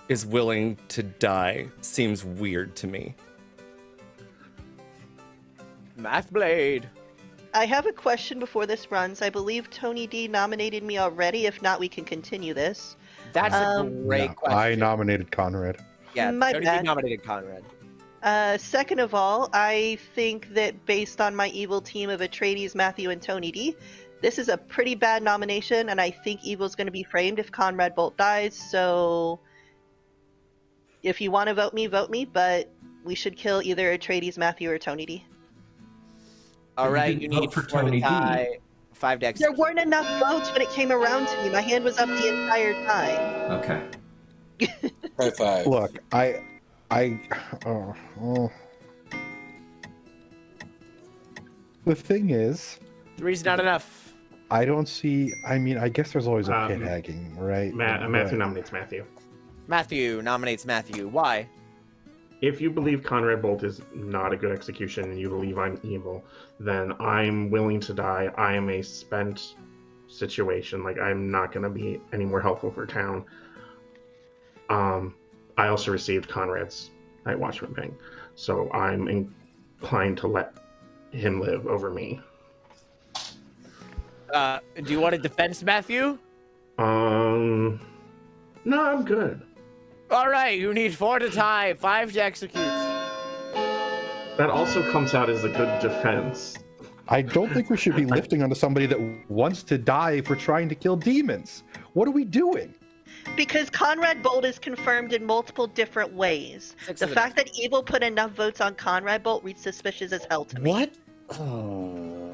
is willing to die seems weird to me. Mathblade. I have a question before this runs. I believe Tony D nominated me already. If not, we can continue this. That's a great question. I nominated Conrad. Yeah, My Tony bad. D nominated Conrad. Second of all, I think that based on my evil team of Etreides, Matthew, and Tony D, this is a pretty bad nomination, and I think evil's going to be framed if Conrad Bolt dies, so if you want to vote me, but we should kill either Etreides, Matthew, or Tony D. All right, you need 4 to tie, 5 to execute. There weren't enough votes when it came around to me. My hand was up the entire time. Okay. High five. Look, The thing is, 3's not enough. I don't see. I mean, I guess there's always a pit hagging, right? Matthew nominates Matthew. Matthew nominates Matthew. Why? If you believe Conrad Bolt is not a good execution and you believe I'm evil, then I'm willing to die. I am a spent situation. Like, I'm not going to be any more helpful for town. I also received Conrad's Night Watchman thing, so I'm inclined to let him live over me. Do you want a defense, Matthew? No, I'm good. All right, you need 4 to tie, 5 to execute. That also comes out as a good defense. I don't think we should be lifting onto somebody that wants to die for trying to kill demons. What are we doing? Because Conrad Bolt is confirmed in multiple different ways. The fact that Evil put enough votes on Conrad Bolt reads suspicious as hell to me. What?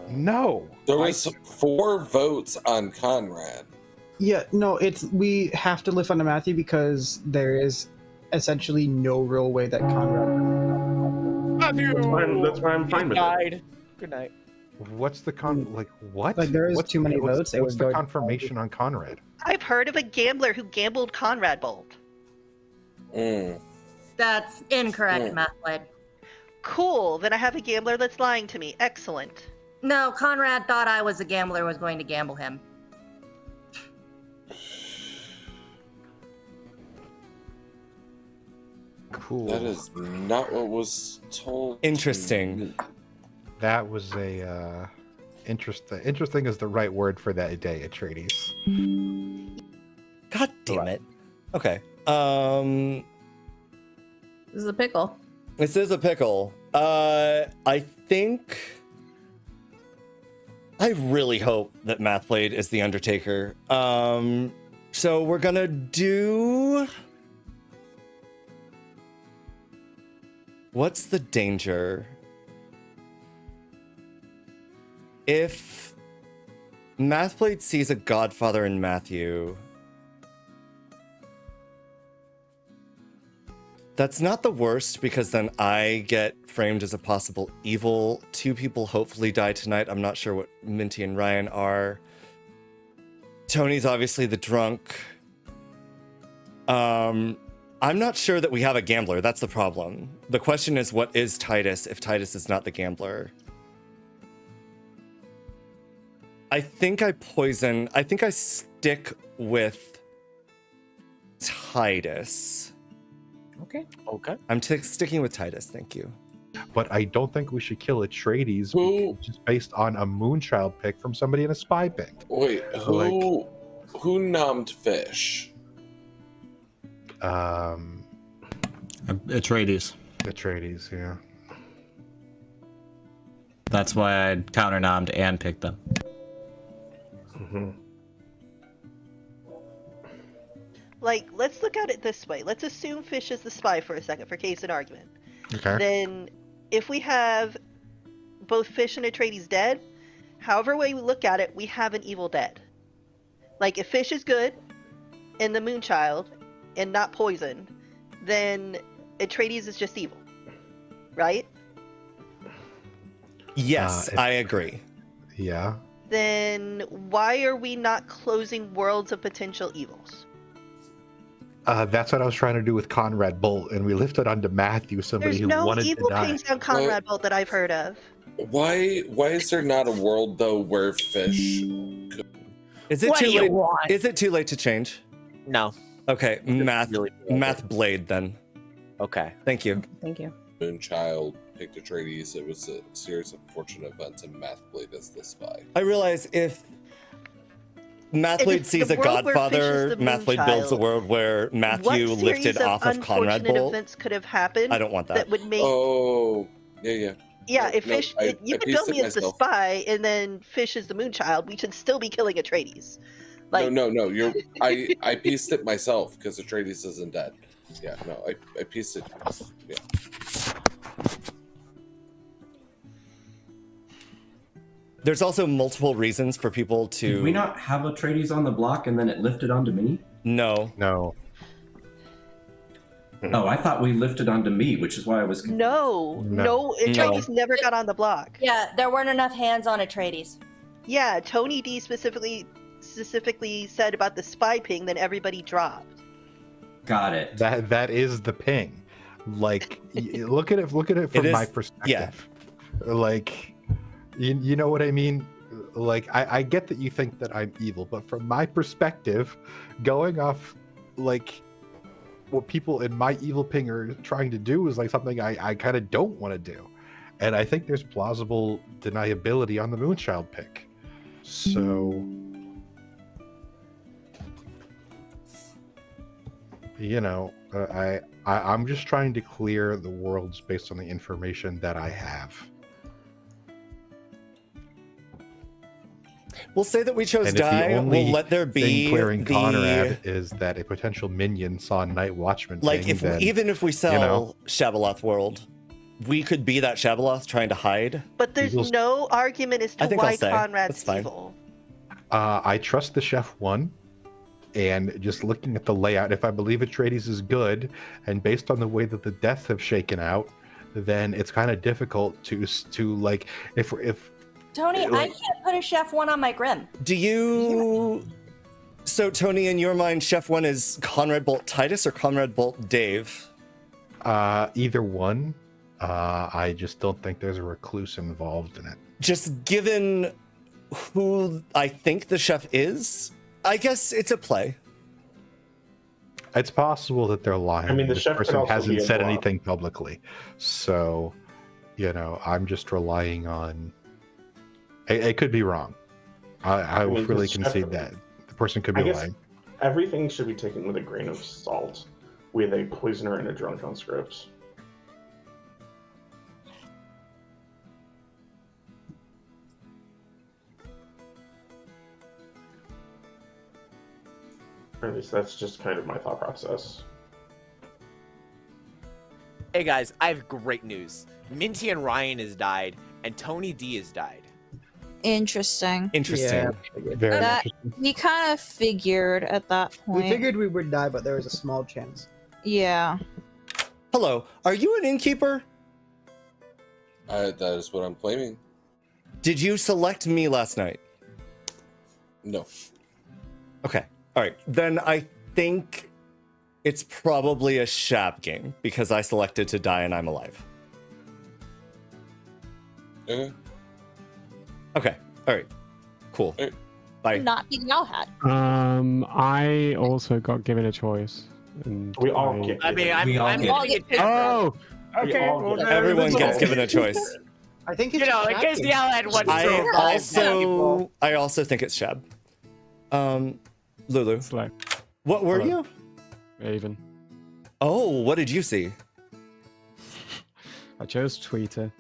No. There was 4 votes on Conrad. Yeah, no, we have to lift onto Matthew because there is essentially no real way that Conrad. Matthew. That's why I'm fine with it. Good night. What's the what? Like, there is too many votes. What's the confirmation on Conrad? I've heard of a gambler who gambled Conrad Bolt. That's incorrect, Mathblade. Cool, then I have a gambler that's lying to me. Excellent. No, Conrad thought I was a gambler, was going to gamble him. Cool. That is not what was told. Interesting. That was a interesting. Interesting is the right word for that day, Etreides. God damn it. Okay. This is a pickle. This is a pickle. I think. I really hope that Mathblade is the Undertaker. So we're gonna do. What's the danger? If Mathblade sees a Godfather in Matthew, that's not the worst because then I get framed as a possible evil. 2 people hopefully die tonight. I'm not sure what Minty and Ryan are. Tony's obviously the drunk. I'm not sure that we have a gambler. That's the problem. The question is, what is Titus if Titus is not the gambler? I think I stick with Titus. Okay. I'm sticking with Titus, thank you. But I don't think we should kill Etreides just based on a Moonchild pick from somebody in a spy pick. Wait, who nommed Fish? Etreides. Etreides, yeah. That's why I counter-nommed and picked them. Like, let's look at it this way. Let's assume Fish is the spy for a second, for case and argument. Okay. Then, if we have both Fish and Etreides dead, however way we look at it, we have an evil dead. Like, if Fish is good, and the Moonchild, and not poisoned, then Etreides is just evil. Right? Yes, I agree. Yeah. Then why are we not closing worlds of potential evils? That's what I was trying to do with Conrad Bolt, and we lifted onto Matthew, somebody There's who no wanted evil to die. pings on Conrad Bolt that I've heard of. Why is there not a world though where Fish could... Is it too late? Is it too late to change? No. Okay, math blade then. Okay. Thank you. Thank you. Moonchild picked Etreides. It was a series of unfortunate events, and Mathblade is the spy. I realize if Mathblade sees a Godfather, Mathblade builds a world where Matthew lifted off of Conrad Bolt. Events could have happened. I don't want that. That would make. Oh, yeah. Yeah, if No, Fish, you I could build me pieced it as the myself. spy, and then Fish is the Moonchild. We should still be killing Etreides. Like, No. I pieced it myself because Etreides isn't dead. Yeah, no, I pieced it. Yeah. There's also multiple reasons for people to. Did we not have Etreides on the block and then it lifted onto me? No. Oh, I thought we lifted onto me, which is why I was confused. No, Etreides never got on the block. Yeah, there weren't enough hands on Etreides. Yeah, Tony D specifically said about the spy ping, then everybody dropped. Got it. That is the ping. Like, look at it from my perspective. Yeah. Like, you know what I mean? Like, I get that you think that I'm evil, but from my perspective, going off, like, what people in my evil ping are trying to do is like something I kind of don't want to do. And I think there's plausible deniability on the Moonchild pick. So, you know, I'm just trying to clear the worlds based on the information that I have. We'll say that we chose And if the die. only We'll let there thing be clearing the Conrad is that a potential minion saw Night Watchman. like thing, if then, even if we sell you know, Shabaloth World, we could be that Shabaloth trying to hide. But there's no argument as to I think I'll why say. Conrad's That's fine. evil. I trust the Chef one, and just looking at the layout, if I believe Etreides is good, and based on the way that the deaths have shaken out, then it's kind of difficult to like if Tony, I can't put a Chef 1 on my Grim. Do you? So Tony, in your mind, Chef 1 is Conrad Bolt Titus or Conrad Bolt Dave? Either one. I just don't think there's a recluse involved in it. Just given who I think the chef is, I guess it's a play. It's possible that they're lying. I mean, the this chef could person also hasn't be a said bluff. anything publicly, so you know, I'm just relying on. It could be wrong. I will mean, freely the chef- concede that the person could be I guess lying. everything should be taken with a grain of salt, with a poisoner and a drunk on script. Or at least that's just kind of my thought process. Hey guys, I have great news. Minty and Ryan has died, and Tony D has died. Interesting. Interesting. Very That we kind of figured at that point. We figured we would die, but there was a small chance. Yeah. Hello, are you an innkeeper? That is what I'm claiming. Did you select me last night? No. Okay. All right. Then I think it's probably a Shab game because I selected to die and I'm alive. Okay. Okay. All right. Cool. Bye. Not the Owl Hat. I also got given a choice. And We all get. I mean, I'm all giving get it Oh! Okay, all well, get- then Everyone it's gets all- given a choice. I think it's You know, in just case the owl had one. I also think it's Shab. Lulu. Slow. What were Hello. you? Raven. Oh, what did you see? I chose Tweeter.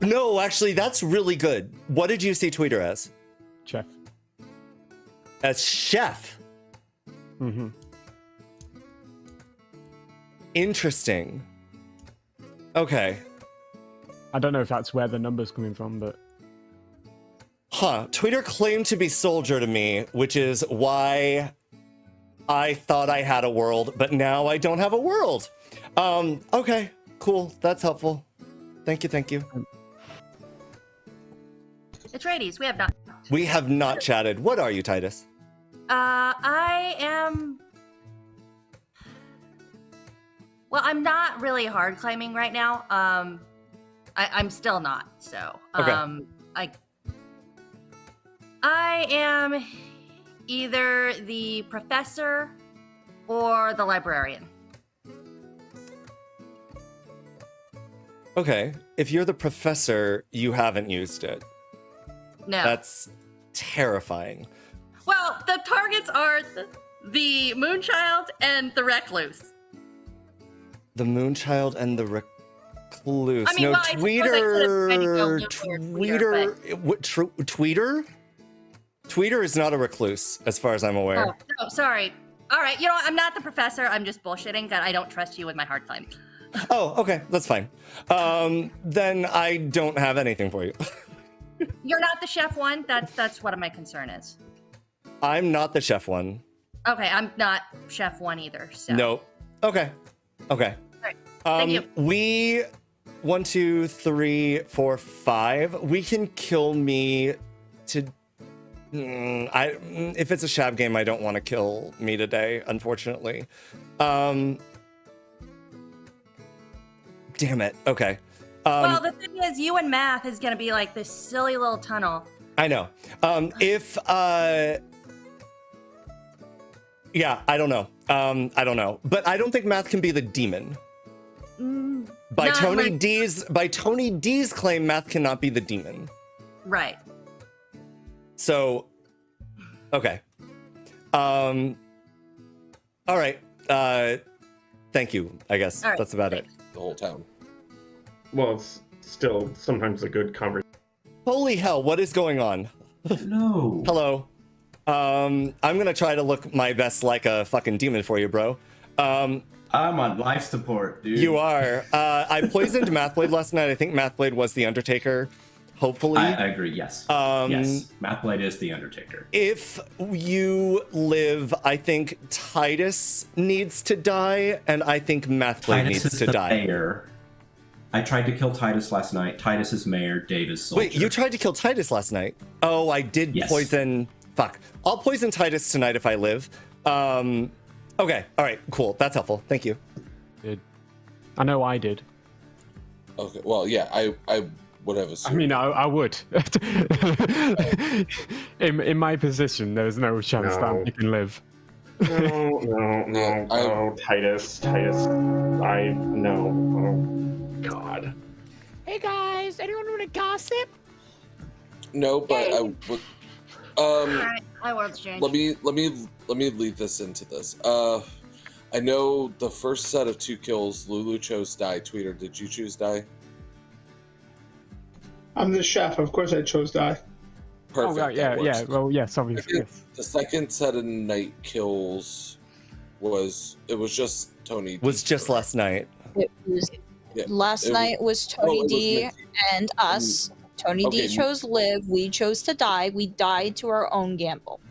No, actually, that's really good. What did you see Tweeter as? Chef. As chef. Mm-hmm. Interesting. Okay. I don't know if that's where the number's coming from, but Huh. Tweeter claimed to be soldier to me, which is why I thought I had a world, but now I don't have a world. Okay, cool. That's helpful. Thank you, thank you. Etreides, we have not. We have not chatted. What are you, Titus? I am. Well, I'm not really hard claiming right now. I'm still not. So, Okay. I am either the professor or the librarian. Okay. If you're the professor, you haven't used it. No. That's terrifying. Well, the targets are the Moonchild and the Recluse. The Moonchild and the Recluse. I mean, no, well, I suppose I could've tried to go Lulu or Tweeter? Tweeter is not a recluse, as far as I'm aware. Oh, no, sorry. All right, you know what? I'm not the professor. I'm just bullshitting that I don't trust you with my hard claim. Oh, okay, that's fine. Then I don't have anything for you. You're not the chef one. That's what my concern is. I'm not the chef one. Okay, I'm not Chef 1 either. So. Nope. Okay. Okay. Right. Thank you. We 1, 2, 3, 4, 5. We can kill me to. If it's a Shab game, I don't want to kill me today, unfortunately. Damn it. Okay. Well, the thing is, you and Math is going to be like this silly little tunnel. I know. Yeah, I don't know. I don't know. But I don't think Math can be the demon. By Tony D's claim, Math cannot be the demon. Right. So, okay. All right. Thank you, I guess. All right, that's about it. The whole town. Well, it's still sometimes a good conversation. Holy hell, what is going on? No. Hello. I'm gonna try to look my best like a fucking demon for you, bro. I'm on life support, dude. You are. I poisoned Mathblade last night. I think Mathblade was the Undertaker. Hopefully. I agree, yes. Yes, Mathblade is the Undertaker. If you live, I think Titus needs to die, and I think Mathblade Titus needs is to the die. mayor. I tried to kill Titus last night. Titus is mayor, Dave is soldier. Wait, you tried to kill Titus last night? Oh, I did poison. Fuck. I'll poison Titus tonight if I live. Okay. All right. Cool. That's helpful. Thank you. I know I did. Okay. Well, yeah, I would have assumed. I mean, I would. in my position, there's no chance that you can live. No, Titus. I know. Oh, God. Hey guys, anyone want to gossip? No, but I would. Alright, I world's change. Let me lead this into this. I know the first set of 2 kills, Lulu chose die. Tweeter, did you choose die? I'm the chef. Of course, I chose die. Perfect. Oh, yeah. Well, yes, obviously. Yes. The second set of night kills was just Tony. Was just last night. It was last night was Tony D and us. Tony D chose live. We chose to die. We died to our own gamble.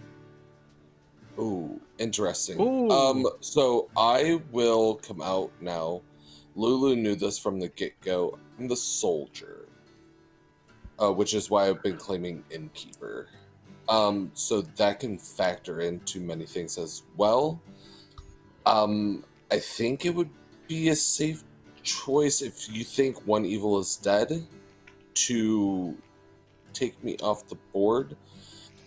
Ooh, interesting. Ooh. So I will come out now. Lulu knew this from the get-go. I'm the soldier, which is why I've been claiming innkeeper. So that can factor into many things as well. I think it would be a safe choice if you think one evil is dead to take me off the board.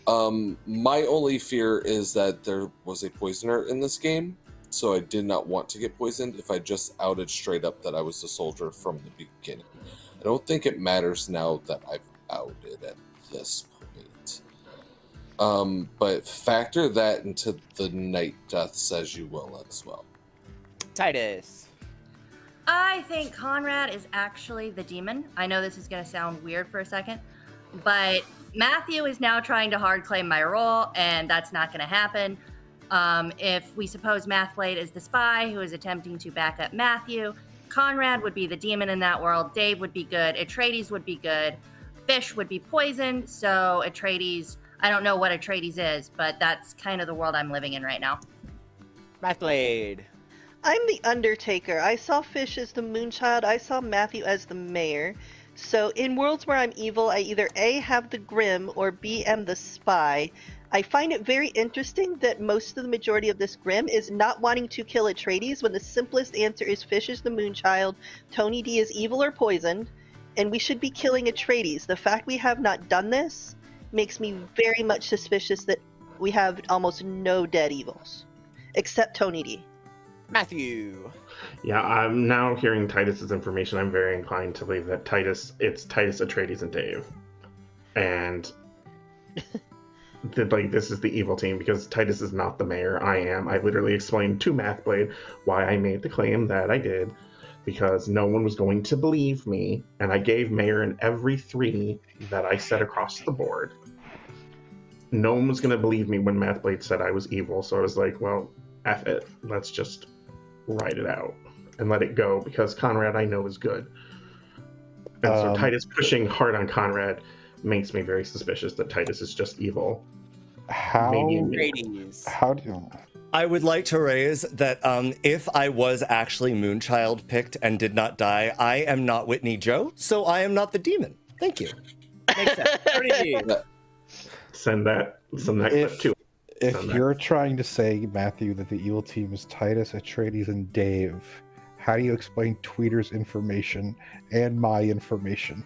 My only fear is that there was a poisoner in this game, so I did not want to get poisoned if I just outed straight up that I was the soldier from the beginning. I don't think it matters now that I've outed at this point. But factor that into the night deaths as you will as well. Titus. I think Conrad is actually the demon. I know this is going to sound weird for a second, but Matthew is now trying to hard claim my role, and that's not going to happen. If we suppose Mathblade is the spy who is attempting to back up Matthew, Conrad would be the demon in that world. Dave would be good. Etreides would be good. Fish would be poisoned. So Etreides, I don't know what Etreides is, but that's kind of the world I'm living in right now. Mathblade. I'm the Undertaker. I saw Fish as the Moonchild. I saw Matthew as the Mayor. So in worlds where I'm evil, I either A, have the Grim, or B, am the Spy. I find it very interesting that most of the majority of this Grim is not wanting to kill Etreides when the simplest answer is Fish is the Moonchild, Tony D is evil or poisoned, and we should be killing Etreides. The fact we have not done this makes me very much suspicious that we have almost no dead evils, except Tony D. Matthew. Yeah, I'm now hearing Titus's information. I'm very inclined to believe that it's Titus, Etreides, and Dave. And this is the evil team because Titus is not the mayor. I am. I literally explained to Mathblade why I made the claim that I did because no one was going to believe me. And I gave mayor in every 3 that I set across the board. No one was going to believe me when Mathblade said I was evil. So I was like, well, F it. Let's just write it out and let it go because Conrad I know is good. And so Titus pushing hard on Conrad makes me very suspicious that Titus is just evil. How do I would like to raise that if I was actually Moonchild picked and did not die, I am not Whitney Joe, so I am not the demon. Thank you. Makes sense. Send that clip too. If you're trying to say, Matthew, that the evil team is Titus, Etreides, and Dave, how do you explain Tweeter's information and my information?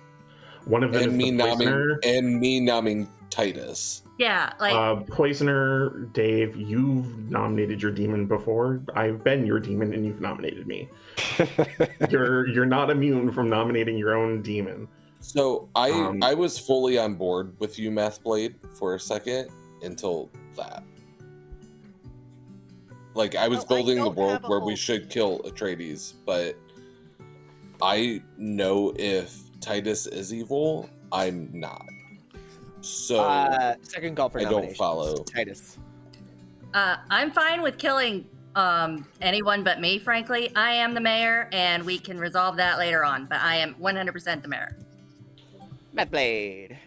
One of them and is me the poisoner. and me nomming Titus. Yeah, like Poisoner, Dave, you've nominated your demon before. I've been your demon and you've nominated me. You're not immune from nominating your own demon. So I was fully on board with you, Mathblade, for a second until that. Like I was building the world where we should kill Etreides, but I know if Titus is evil, I'm not. So second call for I don't nominations. follow. Titus. I'm fine with killing anyone but me, frankly. I am the mayor, and we can resolve that later on, but I am 100% the mayor. Mathblade.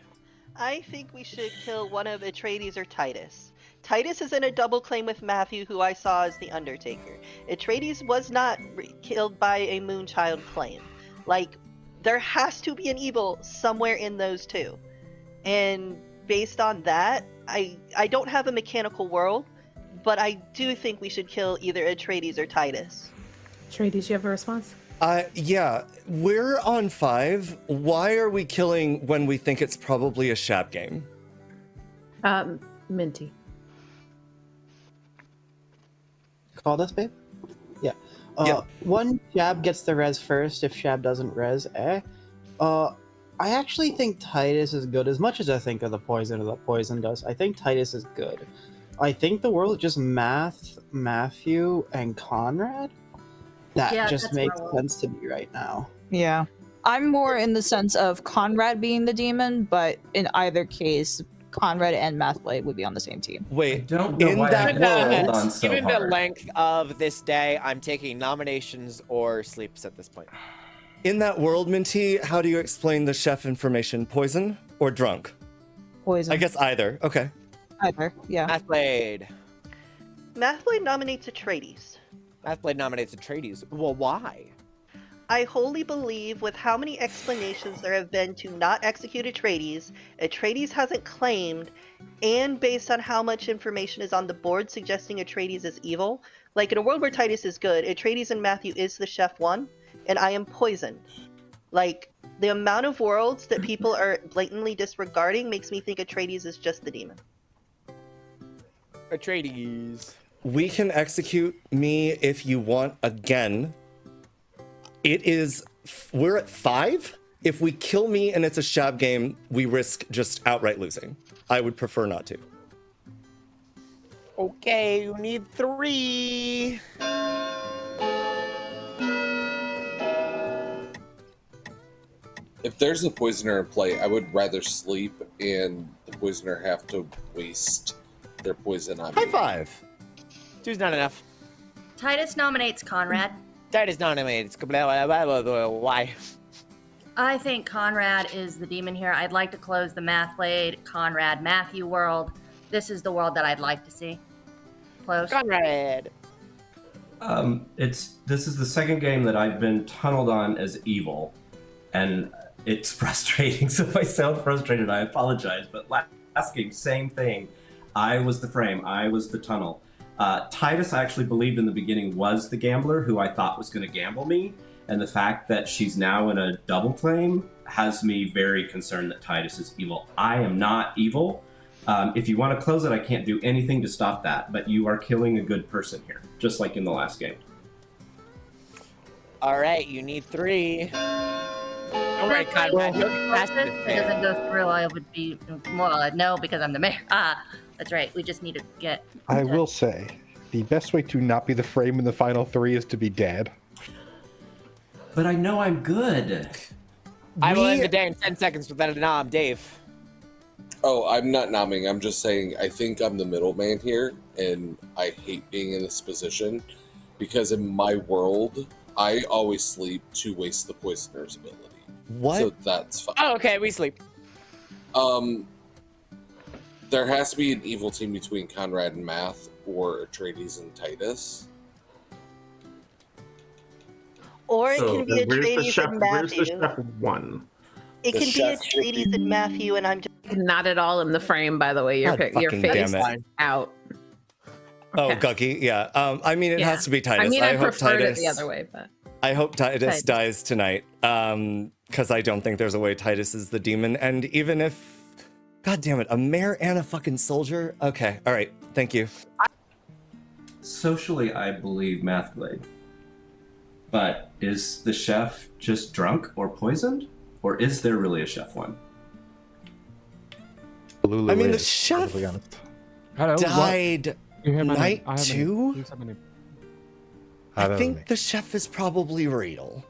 I think we should kill one of Etreides or Titus. Titus is in a double claim with Matthew, who I saw as the Undertaker. Etreides was not killed by a Moonchild claim. Like, there has to be an evil somewhere in those two. And based on that, I don't have a mechanical world, but I do think we should kill either Etreides or Titus. Etreides, you have a response? Yeah, we're on 5. Why are we killing when we think it's probably a Shab game? Minty. Called us, babe? Yeah. Yeah. One Shab gets the res first if Shab doesn't res, I actually think Titus is good. As much as I think of the poison that poison does, I think Titus is good. I think the world is just Matthew, and Conrad. That just makes sense to me right now. Yeah. I'm more in the sense of Conrad being the demon, but in either case, Conrad and Mathblade would be on the same team. Wait, don't know why I held on so Given the hard. length of this day, I'm taking nominations or sleeps at this point. In that world, Minty, how do you explain the chef information? Poison or drunk? Poison. I guess either. Okay. Either, yeah. Mathblade. Mathblade nominates Etreides. Mathblade nominates Etreides. Well, why? I wholly believe with how many explanations there have been to not execute Etreides, Etreides hasn't claimed, and based on how much information is on the board suggesting Etreides is evil, like in a world where Titus is good, Etreides and Matthew is the chef one, and I am poisoned. Like, the amount of worlds that people are blatantly disregarding makes me think Etreides is just the demon. Etreides. We can execute me if you want again. We're at 5. If we kill me and it's a Shab game, we risk just outright losing. I would prefer not to. Okay, you need 3. If there's a poisoner in play, I would rather sleep and the poisoner have to waste their poison on me. High 5. 2's not enough. Titus nominates Conrad. Titus nominates. Why? I think Conrad is the demon here. I'd like to close the Mathblade, Conrad, Matthew world. This is the world that I'd like to see. Close. Conrad. This is the second game that I've been tunneled on as evil, and it's frustrating. So if I sound frustrated, I apologize. But last game, same thing. I was the frame. I was the tunnel. Titus, I actually believed in the beginning, was the gambler who I thought was going to gamble me. And the fact that she's now in a double claim has me very concerned that Titus is evil. I am not evil. If you want to close it, I can't do anything to stop that. But you are killing a good person here, just like in the last game. All right, you need 3. All right, Conrad. If it doesn't go through, I would be, well, no, because I'm the mayor. That's right. We just need to get... I will say, the best way to not be the frame in the final 3 is to be dead. But I know I'm good. I will end the day in 10 seconds without a nom, Dave. Oh, I'm not nomming. I'm just saying I think I'm the middleman here, and I hate being in this position because in my world, I always sleep to waste the poisoner's ability. What? So that's fine. Oh, okay, we sleep. There has to be an evil team between Conrad and Math, or Atreides and Titus. Or it So can be where's the Atreides chef? and Where's Matthew. the chef one? It can be Atreides and Matthew, and I'm just Not at all in the frame, by the way. Your God your fucking face damn it. is out. Oh, Guggie, yeah. I mean, it Yeah. has to be Titus. I mean, I hope preferred Titus, it the other way, but I hope Titus Titus. dies tonight. Because I don't think there's a way Titus is the demon. And even if, God damn it, a mayor and a fucking soldier. Okay, all right. Thank you. Socially, I believe Mathblade. But is the chef just drunk or poisoned? Or is there really a chef one? Lulu I mean, the is, chef to be honest. Hello, what? died You hear my name? night I have my name. two? Please have my name. I think the chef is probably real.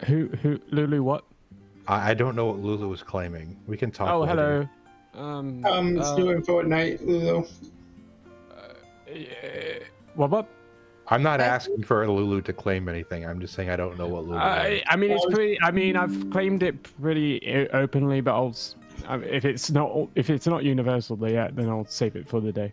Who, Lulu, what? I don't know what Lulu was claiming. We can talk. Oh, later. hello. It's doing Fortnite, Lulu. What? I'm not asking for Lulu to claim anything. I'm just saying I don't know what Lulu is. I mean, it's pretty. I mean, I've claimed it pretty openly, but if it's not universal yet, then I'll save it for the day.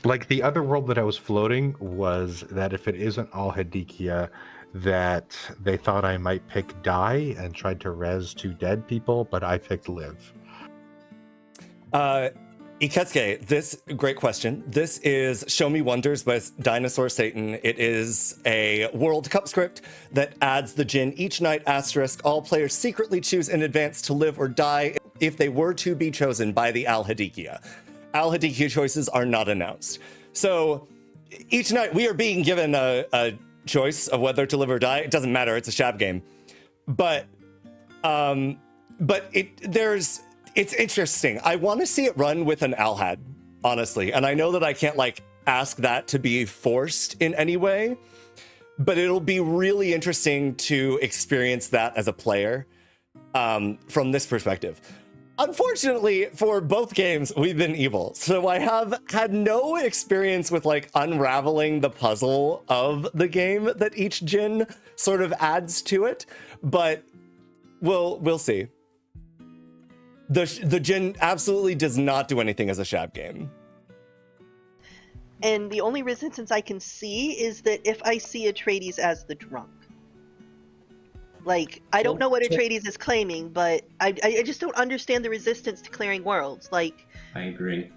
Like the other world that I was floating was that if it isn't all Hadikia, that they thought I might pick Die and tried to res two dead people, but I picked Live. Iketsuke, this great question. This is Show Me Wonders by Dinosaur Satan. It is a World Cup script that adds the Djinn each night asterisk. All players secretly choose in advance to live or die if they were to be chosen by the Al Hadikia. Al Hadikia choices are not announced. So each night we are being given a choice of whether to live or die. It doesn't matter. It's a Shab game. But it's interesting. I want to see it run with an Alhad, honestly. And I know that I can't like ask that to be forced in any way, but it'll be really interesting to experience that as a player from this perspective. Unfortunately, for both games, we've been evil. So I have had no experience with like unraveling the puzzle of the game that each Djinn sort of adds to it, but we'll see. The Djinn absolutely does not do anything as a Shab game. And the only resistance I can see is that if I see Atreides as the drunk. Like, I don't know what Etreides is claiming, but I just don't understand the resistance to clearing worlds. Like, I agree.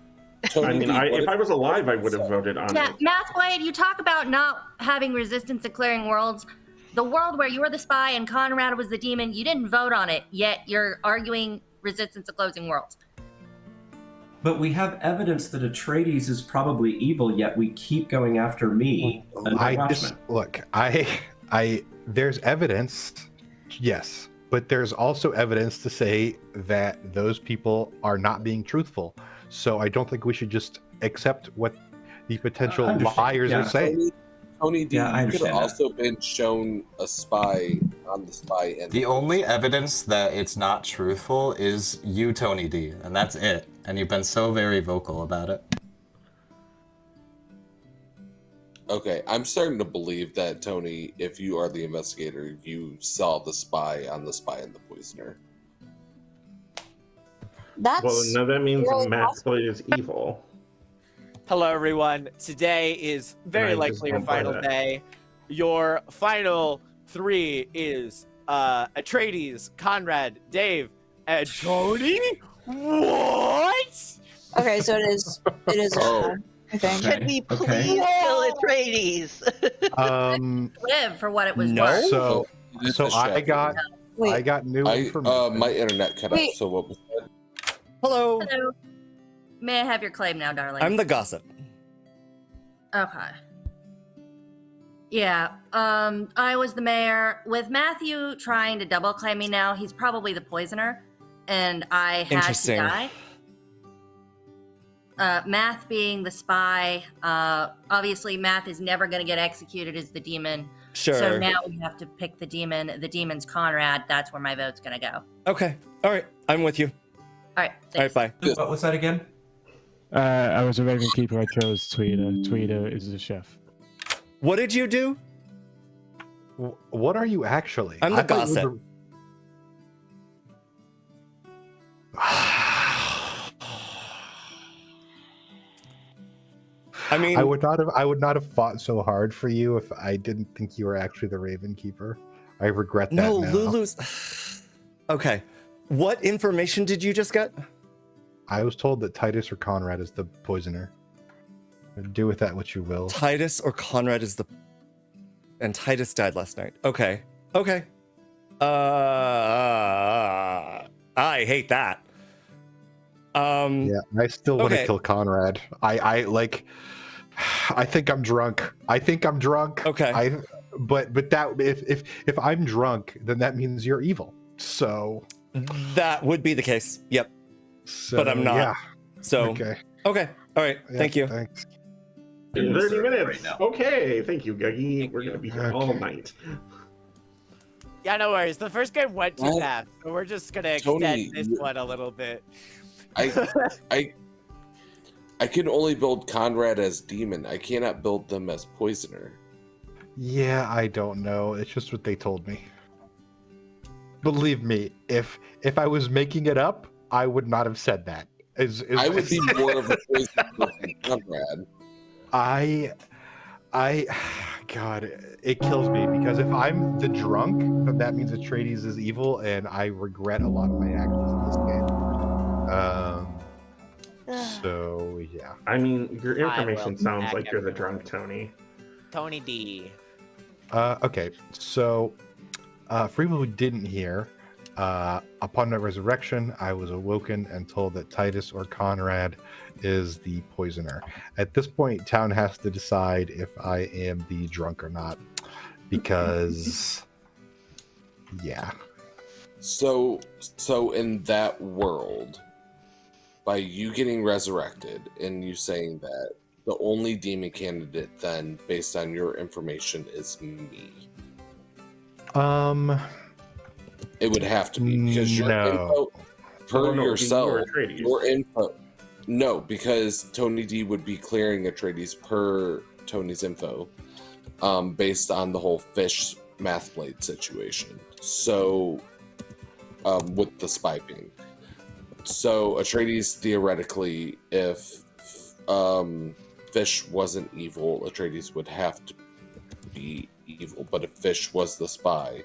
I mean, if I was alive, I would have voted on Yeah, it. Mathblade, you talk about not having resistance to clearing worlds. The world where you were the spy and Conrad was the demon, you didn't vote on it, yet you're arguing resistance to closing worlds. But we have evidence that Atreides is probably evil, yet we keep going after me. There's evidence, yes, but there's also evidence to say that those people are not being truthful. So I don't think we should just accept what the potential liars are saying. Tony D, Yeah, I you could have understand that. also been shown a spy on the spy end. The only evidence that it's not truthful is you, Tony D, and that's it. And you've been so very vocal about it. Okay, I'm starting to believe that, Tony, if you are the investigator, you saw the spy on the spy and the poisoner. That's Well, no, that means really Mathblade is evil. Hello, everyone. Today is very And I just likely your don't buy final that. day. Your final three is Etreides, Conrad, Dave, and Tony. What? Okay, so it is. I think. can we please kill Atreides? Live for what it was No. worth. So I got new information. My internet cut out. Wait. So what was that? Hello. Hello. May I have your claim now, darling? I'm the gossip. Okay. Yeah, I was the mayor. With Matthew trying to double claim me now, he's probably the poisoner, and I had to Interesting. die. Math being the spy, obviously Math is never going to get executed as the demon. Sure. So now we have to pick the demon. The demon's Conrad. That's where my vote's going to go. Okay. All right. I'm with you. All right. All right. Bye. What was that again? I was a Raven Keeper. I chose Tweeder. Tweeder is the chef. What did you do? What are you actually? I'm the I thought you gossip. were I mean, I would not have fought so hard for you if I didn't think you were actually the Raven Keeper. I regret that no, now. Lulu's. Okay, what information did you just get? I was told that Titus or Conrad is the poisoner. Do with that what you will. Titus or Conrad is the... And Titus died last night. Okay. Okay. I hate that. Yeah, I still want to okay. kill Conrad. I think I'm drunk. Okay. But that if I'm drunk, then that means you're evil. So that would be the case. Yep. So, but I'm not. Yeah. So okay. Okay. All right. Yeah, thank you. Thanks. 30 minutes. Right now. Okay, thank you, Guggie. We're gonna be here all night. Yeah, no worries. The first game went too What? fast, so we're just gonna Tony, extend this one a little bit. I can only build Conrad as demon. I cannot build them as poisoner. Yeah, I don't know. It's just what they told me. Believe me, if I was making it up, I would not have said that. I would be more of a poisoner than Conrad. God, it kills me because if I'm the drunk, then that means Etreides is evil, and I regret a lot of my actions in this game. So yeah. I mean, your information will sounds back like you're the everyone. drunk Tony. Tony D. Okay, so for people who didn't hear, upon my resurrection, I was awoken and told that Titus or Conrad is the poisoner. At this point, town has to decide if I am the drunk or not, because yeah. So in that world, by you getting resurrected and you saying that, the only demon candidate then, based on your information, is me. It would have to be because your info per yourself, your info. No, because Tony D would be clearing Etreides per Tony's info, based on the whole fish math blade situation. So, with the spy ping. So Etreides theoretically, if Fish wasn't evil, Etreides would have to be evil. But if Fish was the spy,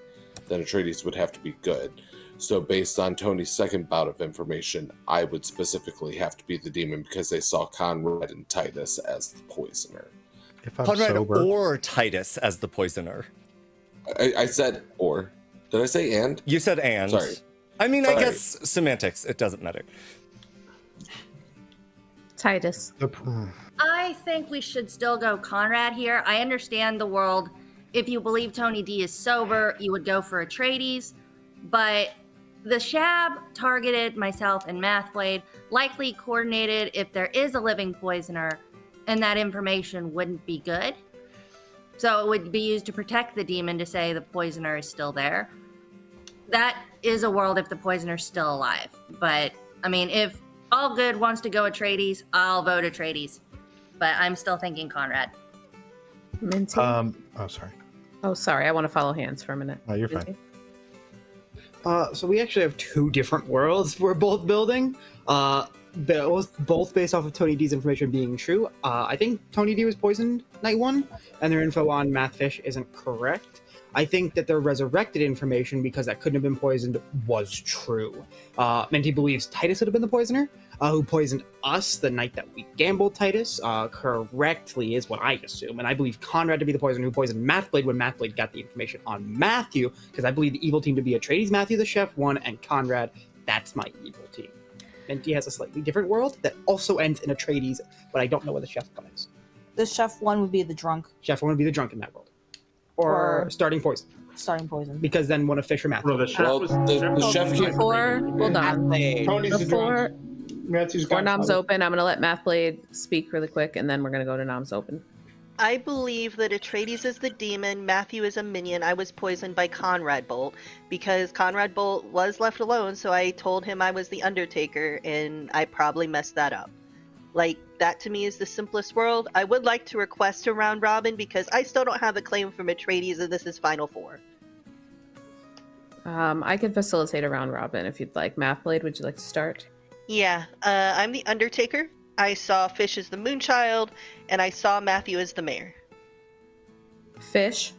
then Etreides would have to be good. So based on Tony's second bout of information, I would specifically have to be the demon because they saw Conrad and Titus as the poisoner. If I'm Conrad sober, or Titus as the poisoner. I said or. Did I say and? You said and. Sorry. I mean, Sorry. I guess semantics. It doesn't matter. Titus. I think we should still go Conrad here. I understand the world. If you believe Tony D is sober, you would go for Etreides. But the Shab targeted myself and Mathblade, likely coordinated if there is a living poisoner, and that information wouldn't be good. So it would be used to protect the demon to say the poisoner is still there. That is a world if the poisoner's still alive. But, I mean, if All Good wants to go Etreides, I'll vote Etreides. But I'm still thinking Conrad. Minty. oh sorry. Oh, sorry. I want to follow hands for a minute. No, you're fine. So we actually have two different worlds we're both building. Both based off of Tony D's information being true. I think Tony D was poisoned night one, and their info on Mathfish isn't correct. I think that their resurrected information, because that couldn't have been poisoned, was true. Minty believes Titus would have been the poisoner, who poisoned us the night that we gambled Titus. Correctly is what I assume. And I believe Conrad to be the poisoner who poisoned Mathblade when Mathblade got the information on Matthew, because I believe the evil team to be Etreides, Matthew the chef, one, and Conrad. That's my evil team. Minty has a slightly different world that also ends in Etreides, but I don't know where the chef one is. The chef one would be the drunk. Chef one would be the drunk in that world. Or starting poison. Starting poison. Because then one of Fish or Matthew. Well, the chef was the chef can't. Before, hold on. Tony's the Before, Matthew's before got Nom's open, I'm going to let Mathblade speak really quick, and then we're going to go to Nom's open. I believe that Etreides is the demon, Matthew is a minion. I was poisoned by Conrad Bolt because Conrad Bolt was left alone, so I told him I was the Undertaker, and I probably messed that up. Like, that to me is the simplest world. I would like to request a round robin because I still don't have a claim from Etreides, and this is Final Four. I can facilitate a round robin if you'd like. Mathblade, would you like to start? Yeah, I'm the Undertaker. I saw Fish as the Moonchild, and I saw Matthew as the mayor. Fish.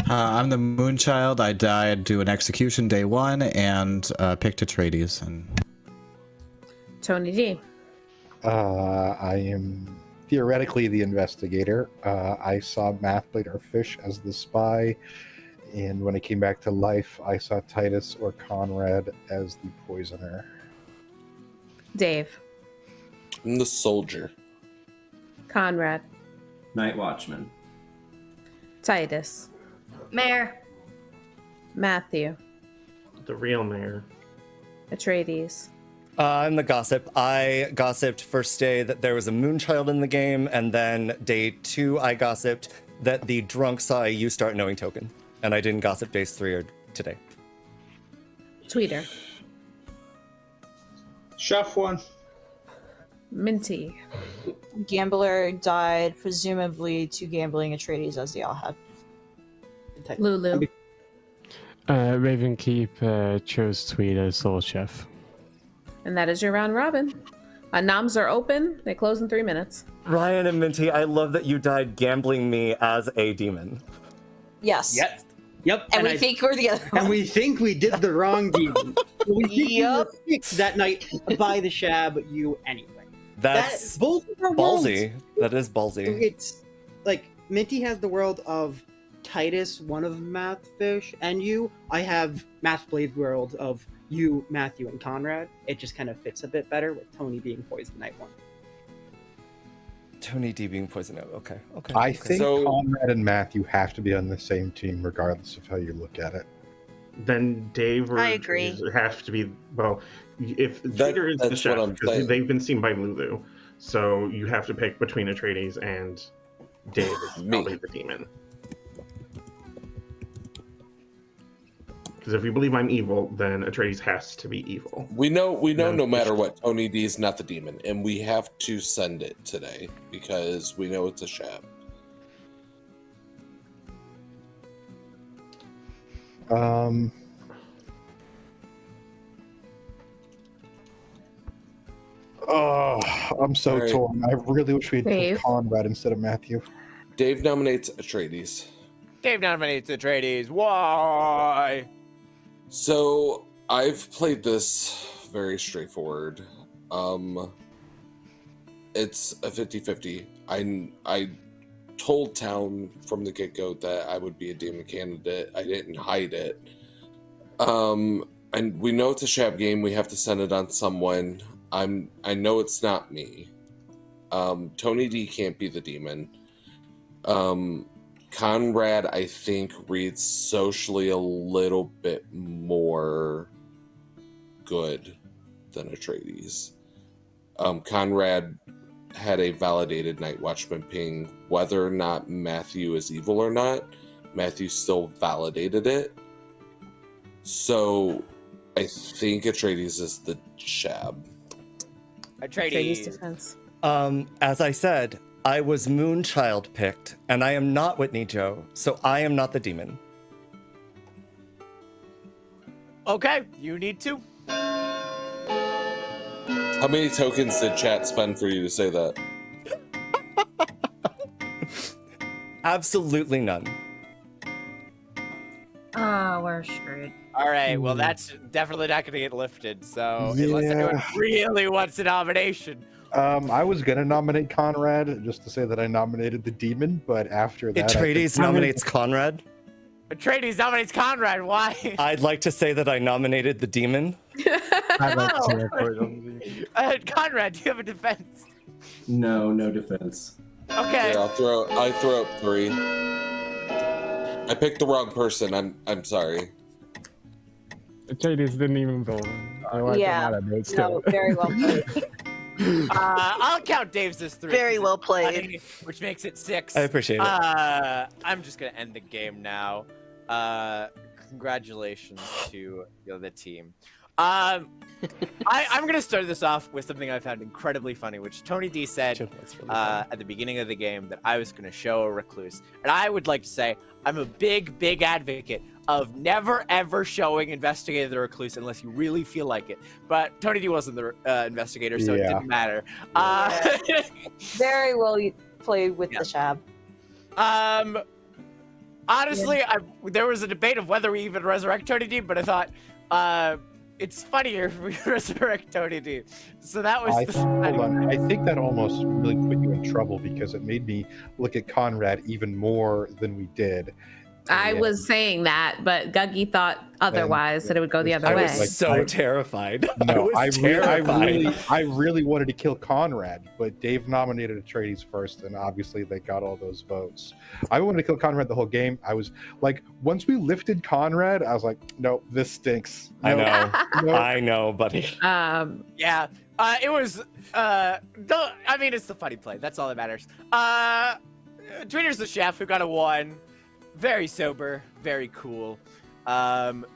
I'm the Moonchild. I died to an execution day 1 and picked Etreides. And Tony D. I am theoretically the investigator. I saw Mathblade or Fish as the spy, and when I came back to life, I saw Titus or Conrad as the poisoner. Dave. I'm the soldier. Conrad. Night Watchman. Titus. Mayor. Matthew. The real mayor. Etreides. I'm the gossip. I gossiped first day that there was a Moonchild in the game, and then day 2 I gossiped that the drunk saw a You Start Knowing token, and I didn't gossip days 3 or today. Tweeter. Chef 1. Minty. Gambler died presumably to gambling Etreides as they all had. Lulu. Ravenkeep chose Tweed as Soul Chef. And that is your round robin. Noms are open. They close in 3 minutes. Ryan and Minty, I love that you died gambling me as a demon. Yes. Yep. And we think we're the other one. And we think we did the wrong demon. We think we were picked that night by the Shab you anyway. That's both of our ballsy. worlds. That is ballsy. It's like Minty has the world of Titus, one of Mathfish, and you. I have Mathblade's world of you, Matthew, and Conrad. It just kind of fits a bit better with Tony being poisoned night 1. Tony D being poisoned out. Okay. I think Conrad and Matthew have to be on the same team, regardless of how you look at it. Then Dave or I agree. Etreides have to be, well, if Tweeter is the that's chef, what I'm because saying. they've been seen by Lulu, so you have to pick between Etreides and Dave is probably the demon. Because if you believe I'm evil, then Etreides has to be evil. We know no matter what, Tony D is not the demon, and we have to send it today because we know it's a Shab. Oh, I'm so All right. torn. I really wish we had Dave? picked Conrad instead of Matthew. Dave nominates Etreides. Dave nominates Etreides. Why? So I've played this very straightforward. It's a 50-50. I told Town from the get-go that I would be a demon candidate. I didn't hide it. And we know it's a Shab game. We have to send it on someone. I know it's not me. Tony D can't be the demon. Conrad, I think, reads socially a little bit more good than Etreides. Conrad had a validated Night Watchman ping. Whether or not Matthew is evil or not, Matthew still validated it. So I think Etreides is the Shab. Etreides defense. As I said, I was Moonchild picked, and I am not Whitney Joe, so I am not the demon. Okay, you need to. How many tokens did chat spend for you to say that? Absolutely none. Oh, we're screwed. All right, well, that's definitely not going to get lifted. So unless anyone really wants a nomination. I was gonna nominate Conrad just to say that I nominated the demon, but after that, Etreides nominates Conrad. Etreides nominates Conrad. Why? I'd like to say that I nominated the demon. Conrad, do you have a defense? No defense. Okay. Here, I throw up 3. I picked the wrong person. I'm sorry. Etreides didn't even vote. Yeah. No, very well played. I'll count Dave's as 3. Very well played. Which makes it 6. I appreciate it. I'm just gonna end the game now. Congratulations to the team. I'm gonna start this off with something I found incredibly funny, which Tony D said at the beginning of the game that I was gonna show a recluse, and I would like to say I'm a big advocate of never ever showing Investigator the Recluse unless you really feel like it. But Tony D wasn't the investigator, so it didn't matter. Very well played with the Shab. Honestly, there was a debate of whether we even resurrect Tony D, but I thought it's funnier if we resurrect Tony D. So that was Hold on. I think that almost really put you in trouble because it made me look at Conrad even more than we did. I was saying that, but Guggie thought otherwise, that it would go the other way. I was so terrified. No, I was terrified. I really wanted to kill Conrad, but Dave nominated Etreides first, and obviously they got all those votes. I wanted to kill Conrad the whole game. I was like, once we lifted Conrad, I was like, no, this stinks. No, I know, buddy. Yeah. It was. I mean, it's the funny play. That's all that matters. Tweeter's the chef who got a 1. Very sober, very cool.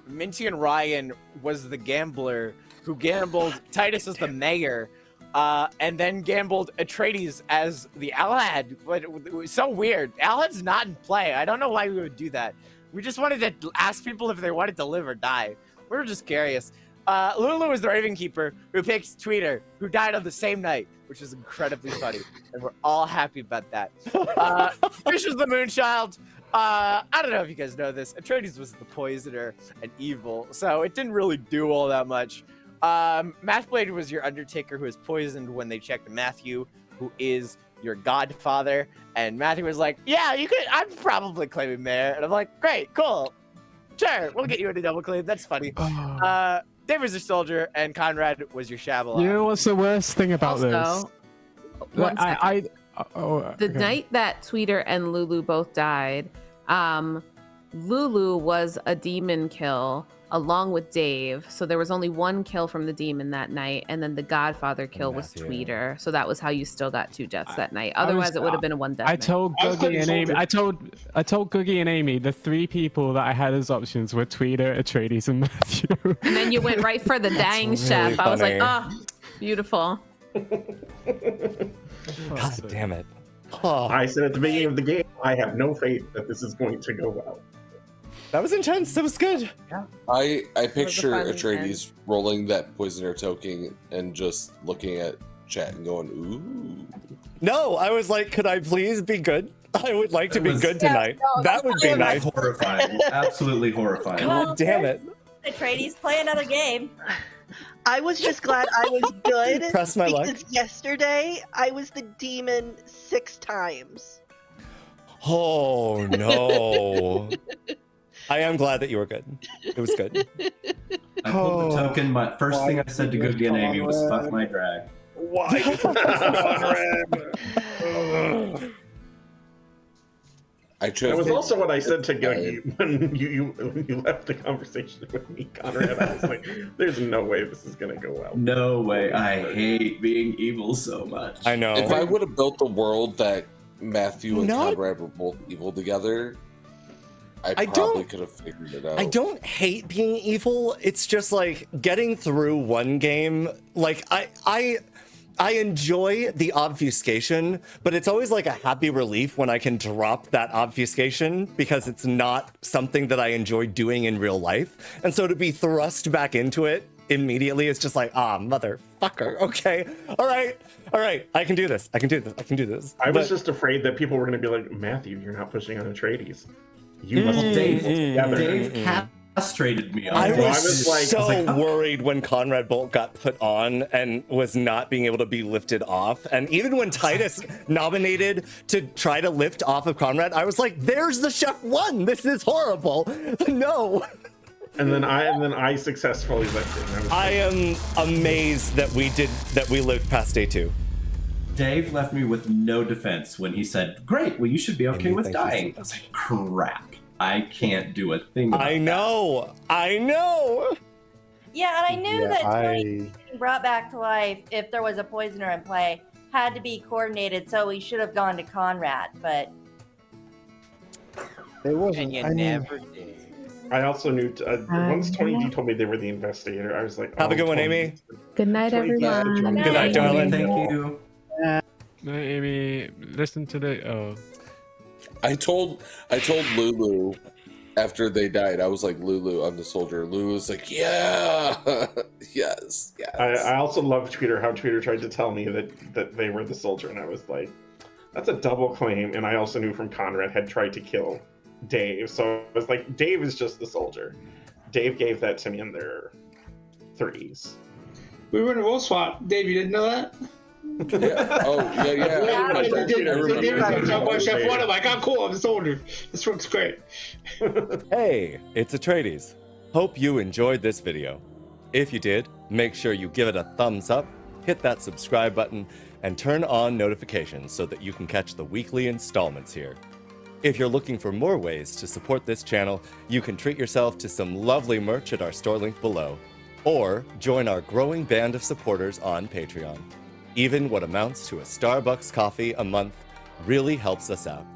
Minty and Ryan was the gambler who gambled Titus as the mayor, and then gambled Etreides as the Alad. But it was so weird. Alad's not in play. I don't know why we would do that. We just wanted to ask people if they wanted to live or die. We were just curious. Lulu was the Raven Keeper who picked Tweeter, who died on the same night, which is incredibly funny, and we're all happy about that. Fish was the Moonchild. I don't know if you guys know this. Etreides was the poisoner and evil, so it didn't really do all that much. Mathblade was your Undertaker who was poisoned when they checked Matthew, who is your godfather. And Matthew was like, yeah, you could, I'm probably claiming mayor. And I'm like, great, cool. Sure, we'll get you into double claim. That's funny. Dave was your soldier, and Conrad was your Shabala. You know what's the worst thing about this? One second. The okay. night that Tweeter and Lulu both died, Lulu was a demon kill along with Dave. So there was only 1 kill from the demon that night, and then the Godfather kill was Tweeter. So that was how you still got 2 deaths that night. Otherwise, it would have been a 1 death. I told Guggie and Amy. I told Guggie and Amy the 3 people that I had as options were Tweeter, Etreides, and Matthew. And then you went right for the dying really chef. I was like, funny. oh, beautiful. God damn it. I said at the beginning of the game, I have no faith that this is going to go well. That was intense. That was good. Yeah. I picture Etreides rolling that poisoner token and just looking at chat and going, ooh. No, I was like, could I please be good? I would like to be good tonight. no, that would be nice. Horrifying. Absolutely horrifying. God damn it. Etreides, play another game. I was just glad I was good. Press my luck. Because yesterday I was the demon 6 times. Oh no. I am glad that you were good. It was good. I pulled the token. My first thing I said to Guggie and Amy was "fuck my drag." Why? That was also what I said to Guggie when you left the conversation with me, Conrad. I was like, "There's no way this is gonna go well." No way. I hate being evil so much. I know. If I would have built the world that Matthew and Conrad were both evil together, I probably could have figured it out. I don't hate being evil. It's just like getting through one game. Like I enjoy the obfuscation, but it's always like a happy relief when I can drop that obfuscation because it's not something that I enjoy doing in real life. And so to be thrust back into it immediately, it's just like, motherfucker. Okay. All right. I can do this. I was just afraid that people were going to be like, Matthew, you're not pushing on Etreides. You must Dave castrated me. I was so worried when Conrad Bolt got put on and was not being able to be lifted off. And even when Titus nominated to try to lift off of Conrad, I was like, there's the chef 1. This is horrible. No. And then I successfully lifted. I am amazed that we lived past day 2. Dave left me with no defense when he said, great, well, you should be okay with dying. I was like, crap. I can't do a thing about I know. Yeah, and I knew that Tony being brought back to life, if there was a poisoner in play, had to be coordinated, so we should have gone to Conrad, but... It wasn't. And you never did. I also knew once Tony D told me they were the investigator, I was like, Have a good one, Tony Amy. Good night, everyone. Good night, darling. Thank you. No, Amy, listen to the. Oh. I told Lulu after they died. I was like, Lulu, I'm the soldier. Lulu was like, yeah, yes. I also love Tweeter. How Tweeter tried to tell me that they were the soldier, and I was like, that's a double claim. And I also knew from Conrad had tried to kill Dave, so I was like, Dave is just the soldier. Dave gave that to me in their 30s. We were in a role swap. Dave, you didn't know that? Yeah. Oh, yeah. I'm like, I'm cool. I'm the soldier. This works great. Hey, it's Etreides. Hope you enjoyed this video. If you did, make sure you give it a thumbs up, hit that subscribe button, and turn on notifications so that you can catch the weekly installments here. If you're looking for more ways to support this channel, you can treat yourself to some lovely merch at our store link below, or join our growing band of supporters on Patreon. Even what amounts to a Starbucks coffee a month really helps us out.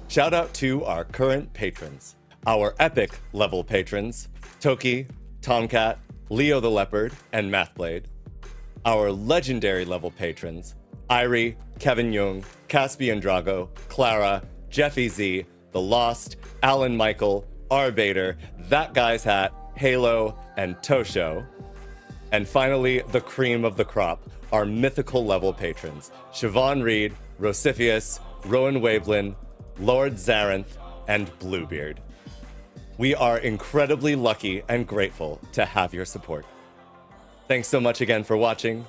Shout out to our current patrons, our epic level patrons, Toki, Tomcat, Leo the Leopard, and Mathblade. Our legendary level patrons, Irie, Kevin Young, Caspian Drago, Clara, Jeffy Z, The Lost, Alan Michael, Arbater, That Guy's Hat, Halo, and Tosho. And finally, the cream of the crop, our mythical level patrons, Siobhan Reed, Rosiphius, Rowan Wavelin, Lord Zarinth, and Bluebeard. We are incredibly lucky and grateful to have your support. Thanks so much again for watching,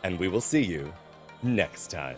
and we will see you next time.